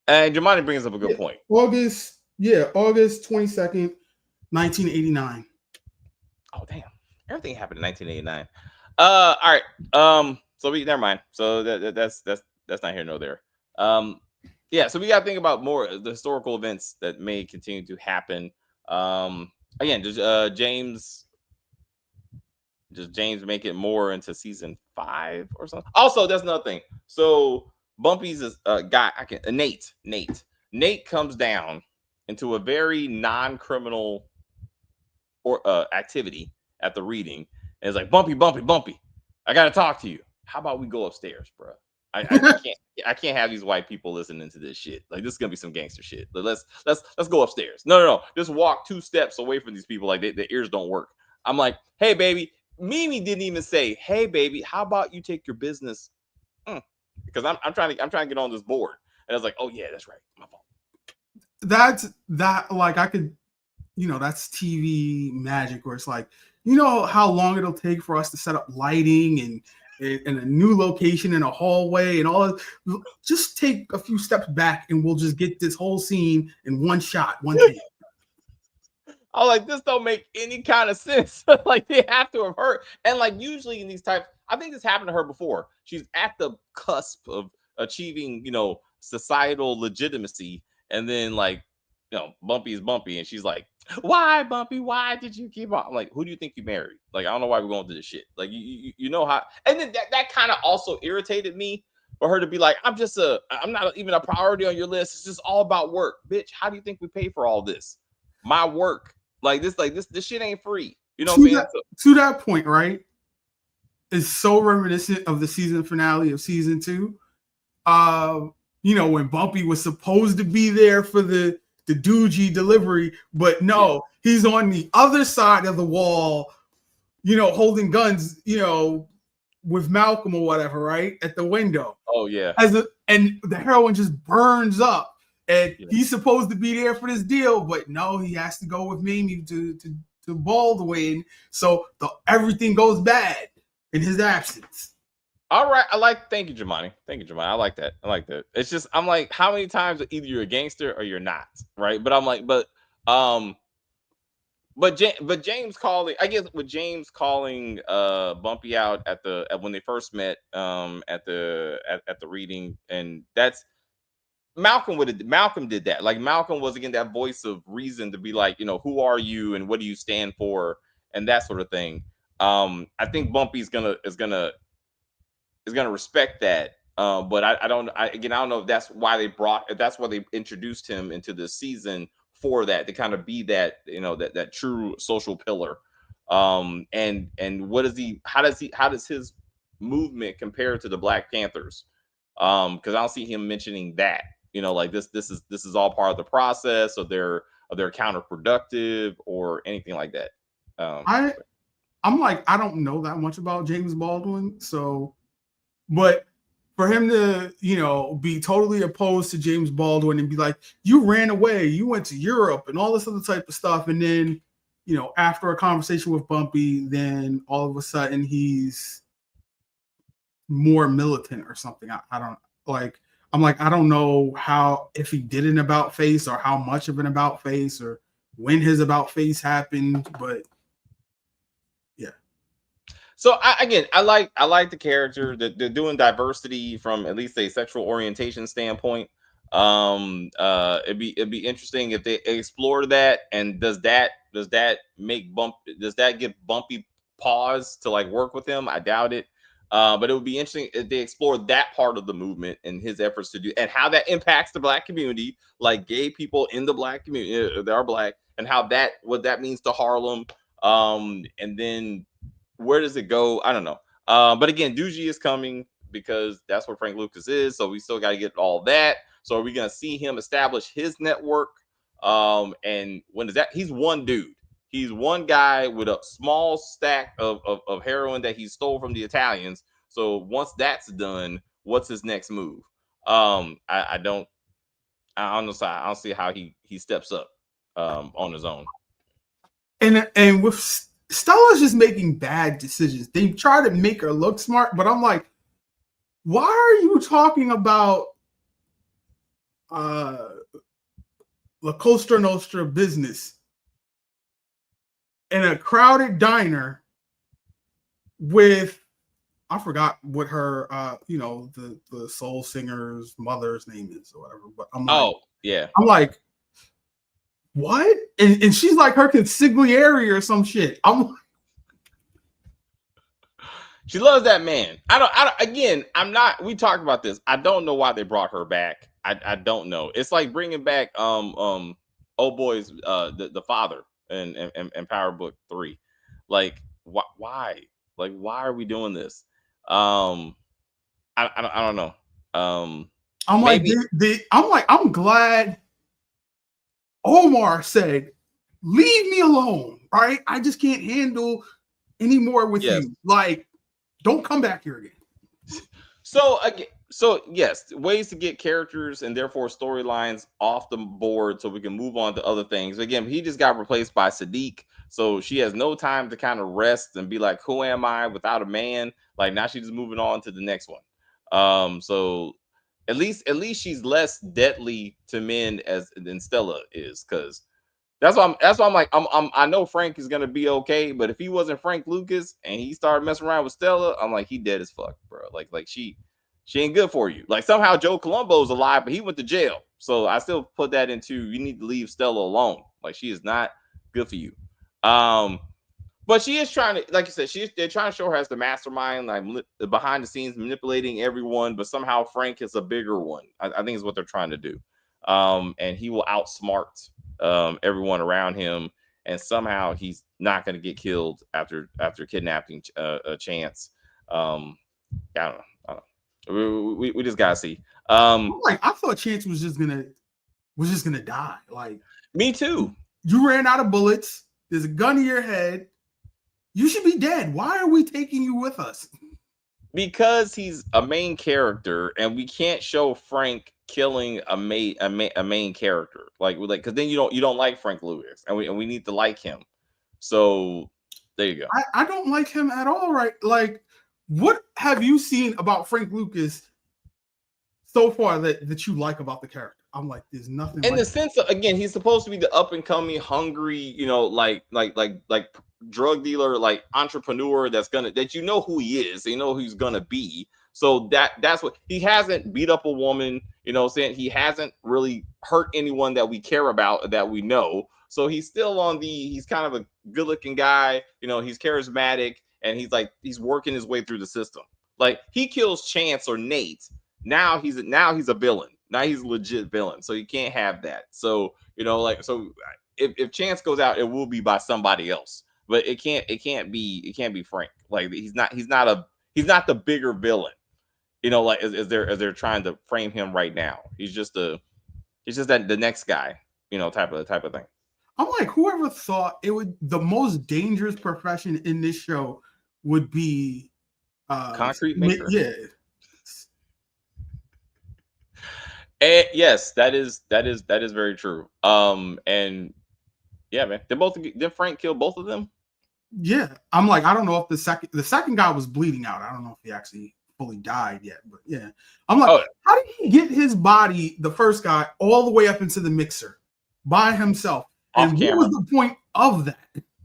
And Jamani brings up a good point. August 22nd, 1989. Oh damn! Everything happened in 1989. All right. So never mind. So that's not here nor there. Yeah. So we got to think about more the historical events that may continue to happen. Again, does James make it more into season 5 or something? Also, that's another thing. So Bumpy's guy, Nate comes down into a very non-criminal or activity at the reading, and it's like Bumpy, I gotta talk to you. How about we go upstairs, bro? I can't have these white people listening to this shit. Like this is gonna be some gangster shit. Let's go upstairs. No. Just walk 2 steps away from these people. Like their ears don't work. I'm like, hey baby. Mimi didn't even say, hey baby, how about you take your business? Because I'm trying to get on this board. And I was like, oh yeah, that's right. My fault. I could, that's TV magic where it's like, how long it'll take for us to set up lighting and a new location in a hallway and all that. Just take a few steps back and we'll just get this whole scene in one shot, one take. I'm like, this don't make any kind of sense. Like they have to have heard. And like usually in these types, I think this happened to her before. She's at the cusp of achieving, societal legitimacy. And then like, Bumpy is Bumpy. And she's like, why, Bumpy? Why did you keep on? I'm like, who do you think you married? Like, I don't know why we're going through this shit. Like, you know how. And then that kind of also irritated me for her to be like, I'm not even a priority on your list. It's just all about work. Bitch, how do you think we pay for all this? My work. This shit ain't free. You know what I'm saying? To that point, right? Is so reminiscent of the season finale of season 2. When Bumpy was supposed to be there for the Doogie delivery, but no, he's on the other side of the wall, holding guns, with Malcolm or whatever, right? At the window. Oh yeah. And the heroin just burns up. And he's supposed to be there for this deal, but no, he has to go with Mimi to Baldwin. So everything goes bad in his absence. All right. Thank you, Jamani. I like that. It's just, I'm like, how many times either you're a gangster or you're not, right? But I'm like, but James calling, I guess with James calling Bumpy out at when they first met at the reading, and that's Malcolm did that. Like Malcolm was again that voice of reason to be like, who are you and what do you stand for and that sort of thing. I think Bumpy's gonna respect that. But I don't know if that's why they introduced him into this season for that, to kind of be that, that true social pillar. And how does his movement compare to the Black Panthers? Because I don't see him mentioning that. Like this is all part of the process, or they're counterproductive or anything like that. Um, I'm like, I don't know that much about James Baldwin, so, but for him to, be totally opposed to James Baldwin and be like, you ran away, you went to Europe and all this other type of stuff. And then, after a conversation with Bumpy, then all of a sudden he's more militant or something. I don't like, I'm like, I don't know if he did an about face or how much of an about face or when his about face happened, but yeah. So I like the character that they're doing diversity from at least a sexual orientation standpoint. It'd be interesting if they explore that. And does that give Bumpy pause to like work with him? I doubt it. But it would be interesting if they explore that part of the movement and his efforts to do, and how that impacts the black community, like gay people in the black community that are black, and what that means to Harlem. And then where does it go? I don't know. But again, Doogie is coming because that's what Frank Lucas is. So we still got to get all that. So are we going to see him establish his network? And when is that? He's one dude. He's one guy with a small stack of heroin that he stole from the Italians. So once that's done, what's his next move? I don't see how he steps up on his own. And with Stella's just making bad decisions. They try to make her look smart, but I'm like, why are you talking about La Costa Nostra business in a crowded diner with, I forgot what her the soul singer's mother's name is or whatever, but I'm like, oh yeah, I'm like, what? And she's like her consigliere or some shit. She loves that man. I don't. Again, I'm not. We talked about this. I don't know why they brought her back. I don't know. It's like bringing back old boy's the father and Power Book 3. Like why? Like why are we doing this? I don't know. I'm maybe like I'm glad Omar said, "Leave me alone." Right? I just can't handle any more with you. Like, don't come back here again. So yes, ways to get characters and therefore storylines off the board so we can move on to other things. Again, he just got replaced by Sadiq, so she has no time to kind of rest and be like, "Who am I without a man?" Like now she's just moving on to the next one. So at least she's less deadly to men than Stella is, because that's why I'm like I know Frank is gonna be okay, but if he wasn't Frank Lucas and he started messing around with Stella, I'm like, he dead as fuck, bro. Like she ain't good for you. Like somehow Joe Colombo's alive, but he went to jail. So I still put that into, you need to leave Stella alone. Like she is not good for you. But she is trying to, like you said, they're trying to show her as the mastermind, like behind the scenes manipulating everyone, but somehow Frank is a bigger one. I think is what they're trying to do. And he will outsmart everyone around him, and somehow he's not going to get killed after kidnapping a Chance. I don't know. We just gotta see. Like I thought Chance was just gonna die. Like me too. You ran out of bullets. There's a gun to your head. You should be dead. Why are we taking you with us? Because he's a main character, and we can't show Frank killing a main character. Like because then you don't like Frank Lucas, and we need to like him. So there you go. I don't like him at all, right? Like, what have you seen about Frank Lucas so far that you like about the character? I'm like, there's nothing. In the sense of, again, he's supposed to be the up and coming, hungry, like drug dealer, like entrepreneur that who he is, who he's gonna be. So that's what he hasn't beat up a woman, saying he hasn't really hurt anyone that we care about, that we know. So he's still he's kind of a good looking guy, he's charismatic, and he's working his way through the system. Like he kills Chance or Nate. Now he's a villain. Now he's a legit villain. So you can't have that. So, if Chance goes out, it will be by somebody else. But it can't be Frank. Like he's not the bigger villain. You know, like as they're trying to frame him right now. He's just that the next guy, you know, type of thing. I'm like, whoever thought it would the most dangerous profession in this show would be Concrete maker. Yeah. And yes, that is very true. And yeah, man, did Frank kill both of them? Yeah. I'm like, I don't know if the second guy was bleeding out. I don't know if he actually fully died yet, but yeah. I'm like, how did he get his body, the first guy, all the way up into the mixer by himself? And what was the point of that?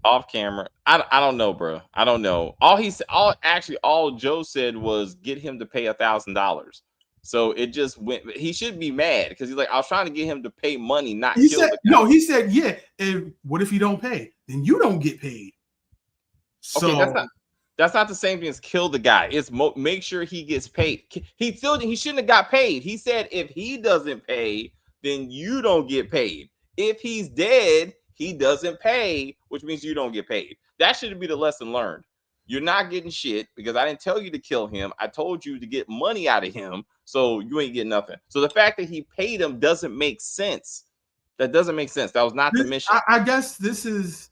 Off camera. I don't know, bro. I don't know. All Joe said was get him to pay $1,000. So it just went. He should be mad because he's like, I was trying to get him to pay money, not kill the guy. No, he said, yeah. And what if you don't pay? Then you don't get paid. So okay, that's not the same thing as kill the guy. It's make sure he gets paid. He shouldn't have got paid. He said if he doesn't pay, then you don't get paid. If he's dead, he doesn't pay, which means you don't get paid. That should be the lesson learned. You're not getting shit because I didn't tell you to kill him. I told you to get money out of him, so you ain't getting nothing. So the fact that he paid him doesn't make sense. That doesn't make sense. That was not the mission. I guess this is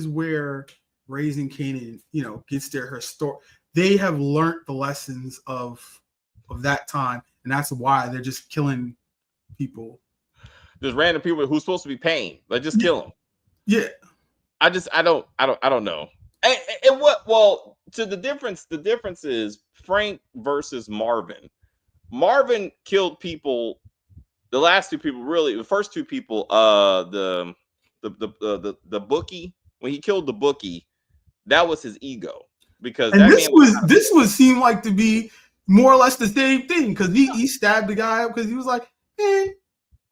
where Raising Kanan, you know, gets her story. They have learned the lessons of that time, and that's why they're just killing people. There's random people who's supposed to be paying. Like just kill them. Yeah. I don't know. And what? Well, the difference is Frank versus Marvin. Marvin killed people. The last two people, really, the first two people. The bookie. When he killed the bookie, that was his ego because and this was seemed like to be more or less the same thing because he stabbed the guy because he was like, man.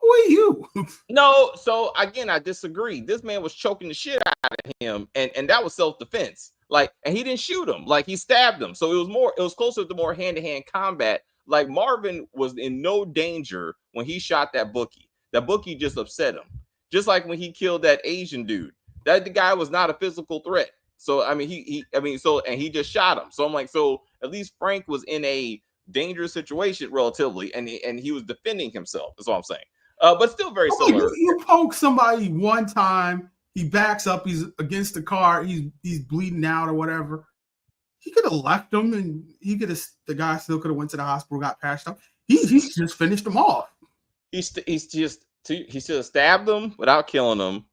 Who are you? No, so again, I disagree. This man was choking the shit out of him, and that was self-defense. Like, and he didn't shoot him, like he stabbed him. So it was closer to more hand-to-hand combat. Like Marvin was in no danger when he shot that bookie. That bookie just upset him. Just like when he killed that Asian dude. That the guy was not a physical threat. So I mean he just shot him. So I'm like, so at least Frank was in a dangerous situation relatively, and he was defending himself. That's all I'm saying. But still very similar. You poke somebody one time, he backs up, he's against the car, he's bleeding out or whatever. He could have left him, and the guy still could have went to the hospital, got patched up. He just finished him off. He should have stabbed him without killing him,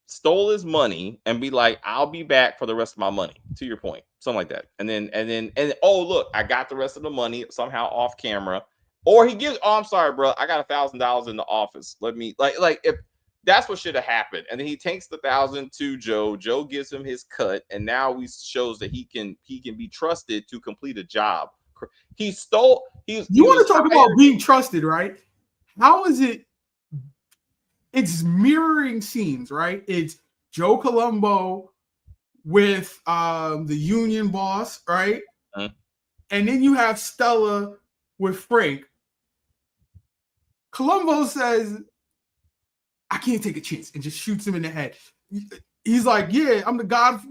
stole his money, and be like, "I'll be back for the rest of my money." To your point, something like that. And then oh look, I got the rest of the money somehow off camera. Or he gives, oh, I'm sorry, bro. I got $1,000 in the office. Let me like if that's what should have happened. And then he takes the 1,000 to Joe. Joe gives him his cut, and now he shows that he can be trusted to complete a job. You want to talk about being trusted, right? How is it? It's mirroring scenes, right? It's Joe Colombo with the union boss, right? Uh-huh. And then you have Stella with Frank. Colombo says, I can't take a chance, and just shoots him in the head. He's like, yeah,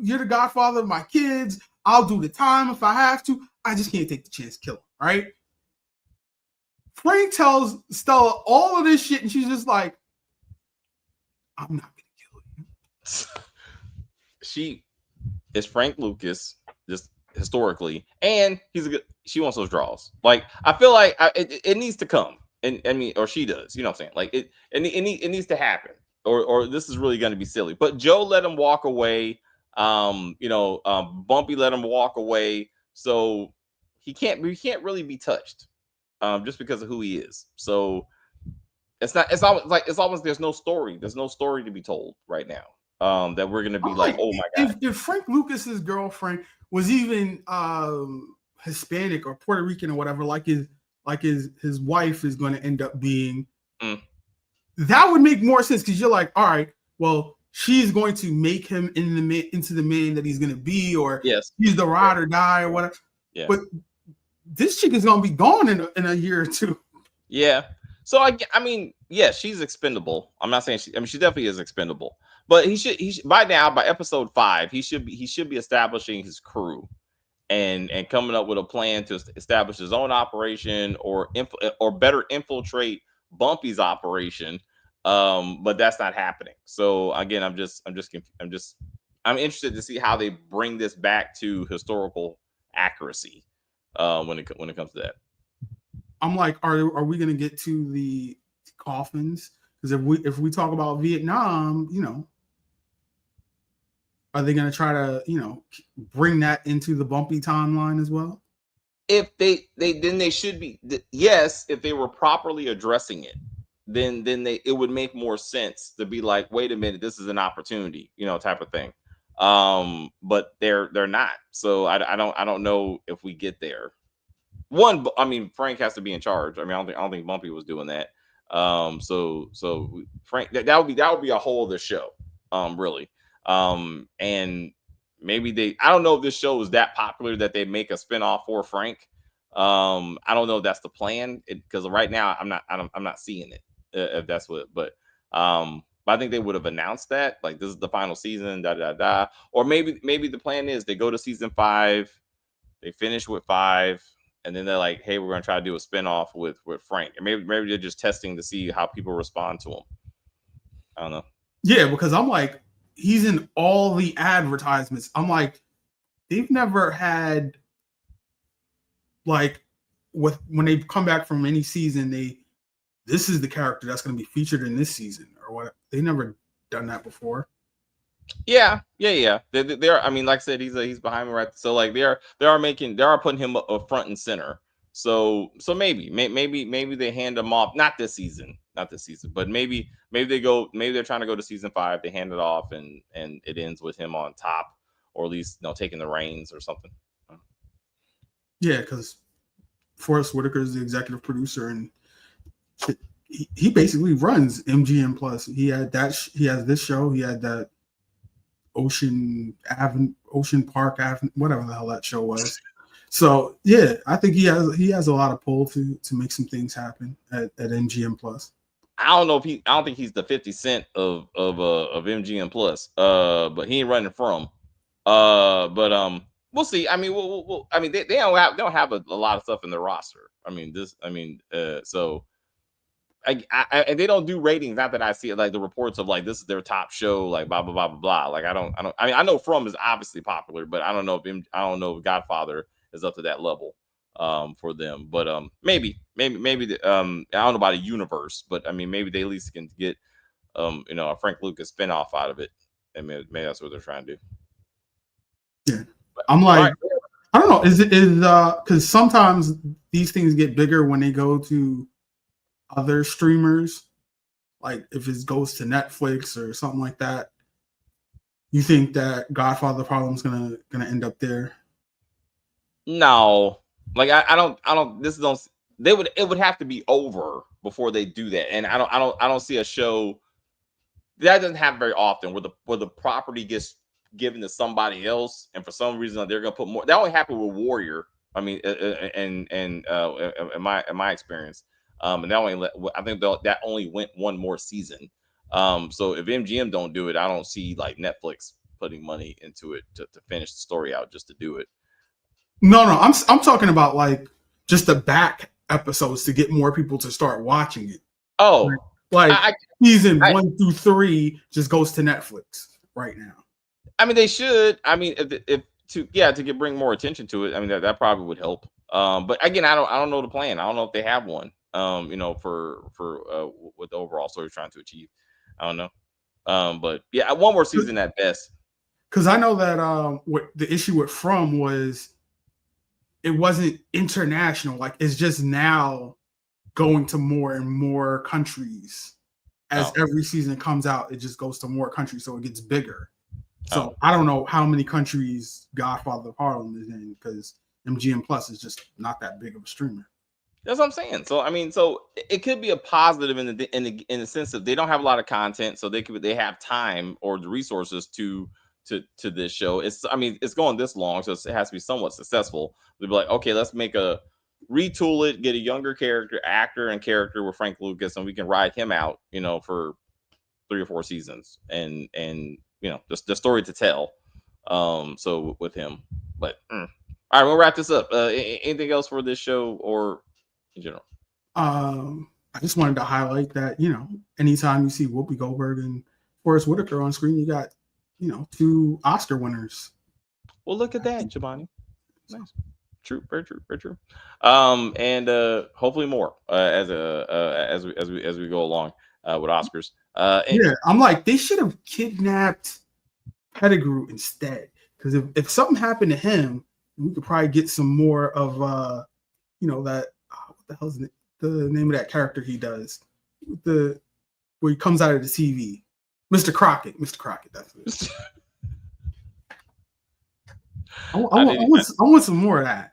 you're the godfather of my kids. I'll do the time if I have to. I just can't take the chance to kill him, right? Frank tells Stella all of this shit, and she's just like, I'm not gonna kill you. She is Frank Lucas, just historically, and she wants those draws. Like, I feel like it needs to come. And I mean, or she does, you know what I'm saying? Like it needs to happen, or this is really going to be silly. But Joe let him walk away. Bumpy let him walk away, so he can't really be touched, just because of who he is. So it's almost there's no story to be told right now. That we're going to be like, oh my god. If Frank Lucas's girlfriend was even Hispanic or Puerto Rican or whatever, like his wife is going to end up being, that would make more sense because you're like, all right, well, she's going to make him into the man that he's going to be, or yes, he's the ride or die or whatever. Yeah. But this chick is going to be gone in a year or two. Yeah. So I mean, yeah, she's expendable. I'm not saying she definitely is expendable. But he should by now, by episode 5, he should be establishing his crew. and coming up with a plan to establish his own operation or better infiltrate Bumpy's operation. But that's not happening. So again, I'm interested to see how they bring this back to historical accuracy when it comes to that. I'm like, are we gonna get to the coffins? Because if we talk about Vietnam, are they gonna try to bring that into the Bumpy timeline as well? If they should be, yes, if they were properly addressing it, then it would make more sense to be like, wait a minute, this is an opportunity, type of thing. But they're not. So I don't know if we get there. One, I mean, Frank has to be in charge. I mean, I don't think Bumpy was doing that. So Frank, that would be a whole other show. Really. And maybe I don't know if this show is that popular that they make a spinoff for Frank. I don't know if that's the plan, because right now I'm not seeing it, if that's what. But I think they would have announced that, like, this is the final season, da da da. Or maybe the plan is they go to season 5, they finish with 5, and then they're like, hey, we're gonna try to do a spinoff with Frank, and maybe they're just testing to see how people respond to him. I don't know. Yeah, because I'm like, he's in all the advertisements. I'm like, they've never had, like, when they come back from any season, this is the character that's going to be featured in this season or what. They never done that before. Yeah. They're I mean, like I said, he's behind me, right? So like they are putting him up front and center. So maybe they hand him off, not this season, but maybe they're trying to go to season 5, they hand it off, and it ends with him on top, or at least taking the reins or something. Yeah, because Forrest Whitaker is the executive producer, and he basically runs MGM Plus. He had that. He has this show. He had that Ocean Park Avenue, whatever the hell that show was. So yeah, I think he has a lot of pull to make some things happen at MGM Plus. I don't think he's the 50 Cent of MGM Plus. But he ain't running from. But we'll see. I mean, I mean, they don't have a lot of stuff in their roster. I mean, so. And they don't do ratings. Not that I see it, like the reports of like this is their top show, like blah blah blah blah blah. Like I mean, I know From is obviously popular, but I don't know if Godfather is up to that level for them. But maybe I don't know about a universe, but I mean, maybe they at least can get a Frank Lucas spinoff out of it, and maybe that's what they're trying to do. Yeah, I'm like, right. I don't know. Is because sometimes these things get bigger when they go to other streamers, like if it goes to Netflix or something like that. You think that Godfather Problem's gonna end up there? No, like I don't. It would have to be over before they do that, and I don't see a show that doesn't happen very often where the property gets given to somebody else, and for some reason they're gonna put more. That only happened with Warrior. I mean, in my experience. And I think that only went one more season. So if MGM don't do it, I don't see like Netflix putting money into it to finish the story out just to do it. No, I'm talking about like just the back episodes to get more people to start watching it. Oh, like season 1 through 3 just goes to Netflix right now. I mean, they should. I mean, to bring more attention to it. I mean, that probably would help. But again, I don't know the plan. I don't know if they have one. For what the overall story is trying to achieve. I don't know. But yeah, one more season at best. Because I know that what the issue with From was it wasn't international. Like it's just now going to more and more countries. As every season comes out, it just goes to more countries, so it gets bigger. So I don't know how many countries Godfather of Harlem is in, because MGM Plus is just not that big of a streamer. That's what I'm saying. So I mean, so it could be a positive in the sense that they don't have a lot of content, so they have time or the resources to this show. It's going this long, so it has to be somewhat successful. They'll be like, okay, let's retool it, get a younger actor with Frank Lucas, and we can ride him out, for 3 or 4 seasons, and the story to tell. So with him, but All right, we'll wrap this up. Anything else for this show or in general? I just wanted to highlight that, anytime you see Whoopi Goldberg and Forrest Whitaker on screen, you got, two Oscar winners. Well, look at that, Jabani. Nice. True, very true, very true. And hopefully more as we go along with Oscars. Yeah, I'm like, they should have kidnapped Pettigrew instead, because if something happened to him, we could probably get some more of that. What the hell's the name of that character he does? Where he comes out of the TV, Mr. Crockett. Mr. Crockett, that's it. I want some more of that.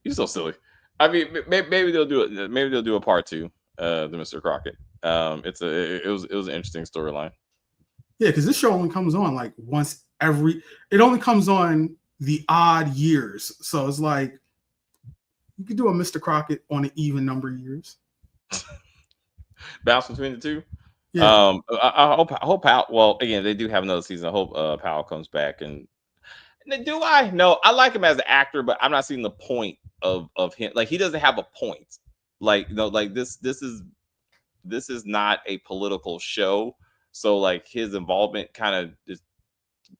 You're so silly. I mean, maybe they'll do it. Maybe they'll do a part 2, the Mr. Crockett. It was an interesting storyline. Yeah, because this show only comes on like once it only comes on the odd years. So it's like you could do a Mr. Crockett on an even number of years. Bounce between the two. Yeah. I hope Powell. Well, again, they do have another season. I hope Powell comes back. And do I? No, I like him as an actor, but I'm not seeing the point of him. Like, he doesn't have a point. Like, like this is not a political show. So like his involvement kind of just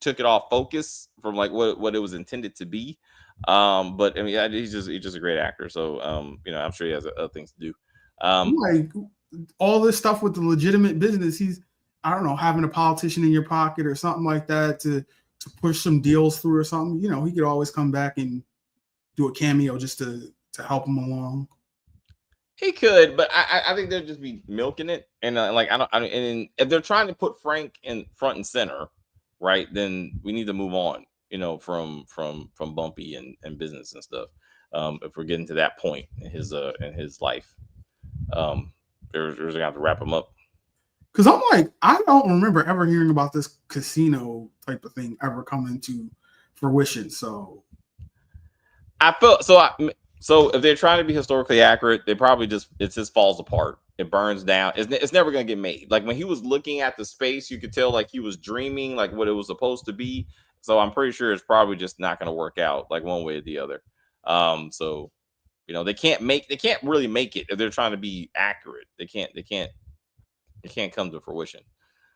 took it off focus from like what it was intended to be. But I mean, he's just a great actor. So I'm sure he has other things to do. Like all this stuff with the legitimate business, he's, I don't know, having a politician in your pocket or something like that to push some deals through or something. He could always come back and do a cameo just to help him along. He could, but I think they'll just be milking it, and and if they're trying to put Frank in front and center, right, then we need to move on, from Bumpy and business and stuff. If we're getting to that point in his life, they're gonna have to wrap him up. Because I'm like, I don't remember ever hearing about this casino type of thing ever coming to fruition. So I felt so if they're trying to be historically accurate, they probably it just falls apart. It burns down. It's never going to get made. Like when he was looking at the space, you could tell like he was dreaming like what it was supposed to be. So I'm pretty sure it's probably just not going to work out like one way or the other. So they can't really make it if they're trying to be accurate. They can't come to fruition.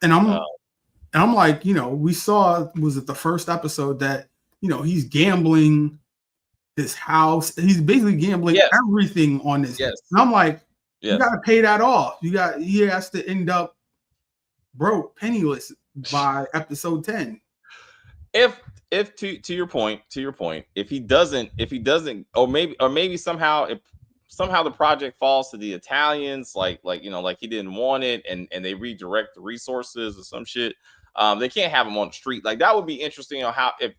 And I'm like, we saw, was it the first episode that he's gambling his house. He's basically gambling everything on this. Yes. And I'm like, you got to pay that off. He has to end up broke, penniless by episode 10. If to your point, if he doesn't, or maybe somehow the project falls to the Italians, like he didn't want it, and they redirect the resources or some shit. They can't have him on the street. Like that would be interesting. How if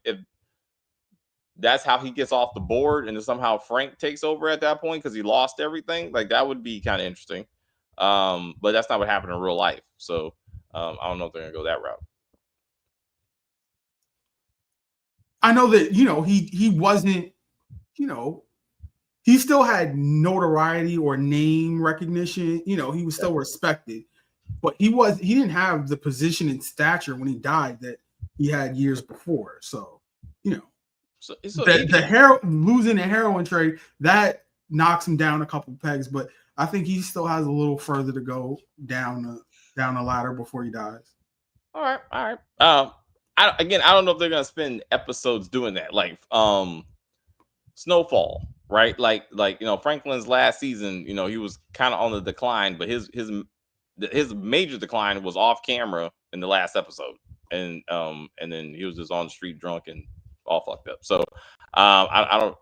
that's how he gets off the board, and then somehow Frank takes over at that point because he lost everything. Like that would be kind of interesting. But that's not what happened in real life. So I don't know if they're gonna go that route. I know that he wasn't, he still had notoriety or name recognition. He was still respected, but he didn't have the position and stature when he died that he had years before. So losing the heroin trade that knocks him down a couple pegs, but I think he still has a little further to go down the ladder before he dies. All right. I don't know if they're gonna spend episodes doing that, like Snowfall, right? Like Franklin's last season, he was kind of on the decline, but his major decline was off camera in the last episode, and then he was just on the street drunk and all fucked up. So I don't,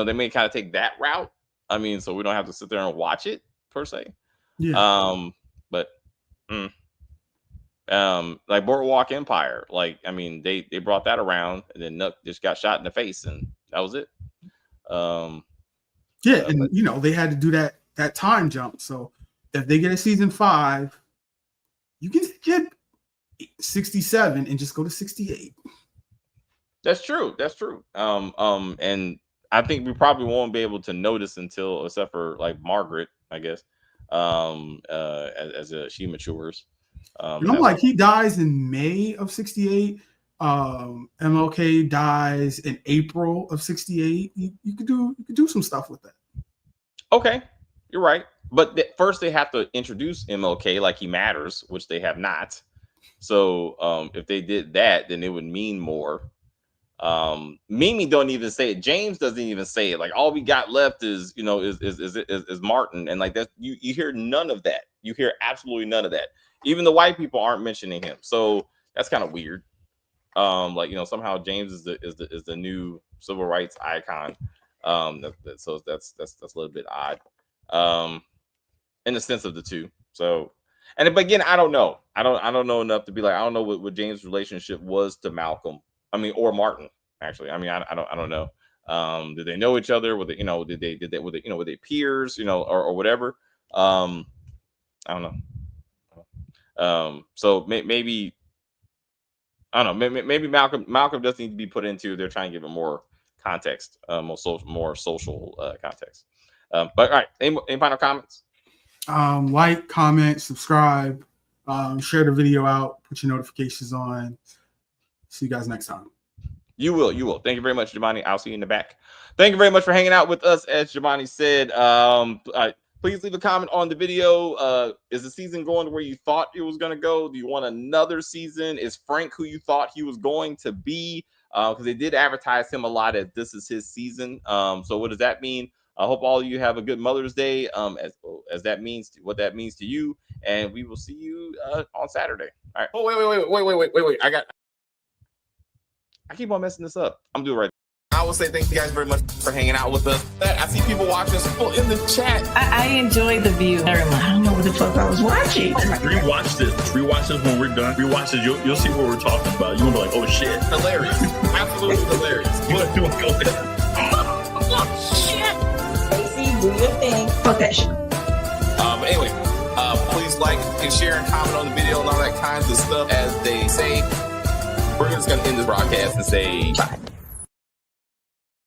they may kind of take that route. I mean, so we don't have to sit there and watch it per se. Yeah. But like Boardwalk Empire, like I mean, they brought that around, and then Nuck just got shot in the face, and that was it. They had to do that time jump. So if they get a season 5, you can skip 67 and just go to 68. That's true. And I think we probably won't be able to notice except for like Margaret, I guess, as she matures. And I'm like, he dies in May of 68. MLK dies in April of '68. You could do some stuff with that. Okay, you're right. But first they have to introduce MLK like he matters, which they have not. So if they did that, then it would mean more. Mimi don't even say it. James doesn't even say it. Like all we got left is is Martin, and like that you hear none of that. You hear absolutely none of that. Even the white people aren't mentioning him. So that's kind of weird. Like somehow James is the new civil rights icon. So that's a little bit odd. In the sense of the two. So, but again, I don't know. I don't know enough to be like, I don't know what James' relationship was to Malcolm. I mean, or Martin, actually. I mean, I don't know. Did they know each other? Were they, were they peers, or whatever? I don't know. So maybe I don't know. Maybe Malcolm doesn't need to be put into. They're trying to give him more context, more social context. But all right, any final comments? Like, comment, subscribe, share the video out, put your notifications on. See you guys next time. You will. Thank you very much, Jabani. I'll see you in the back. Thank you very much for hanging out with us. As Jabani said, please leave a comment on the video. Is the season going to where you thought it was going to go? Do you want another season? Is Frank who you thought he was going to be? Because they did advertise him a lot as this is his season. So what does that mean? I hope all of you have a good Mother's Day, as that means what that means to you, and we will see you on Saturday. All right. Oh wait! I keep on messing this up. I'm doing right. I will say thank you guys very much for hanging out with us. I see people watching us in the chat. I enjoyed the view. I don't know what the fuck I was watching. Rewatch this when we're done. Rewatch this. You'll see what we're talking about. You're gonna be like, oh shit, hilarious, absolutely hilarious. You want to go there? Oh shit! Stacey, do your thing. Fuck that shit. Anyway, please like and share and comment on the video and all that kinds of stuff. As they say, we're just gonna end this broadcast and say bye.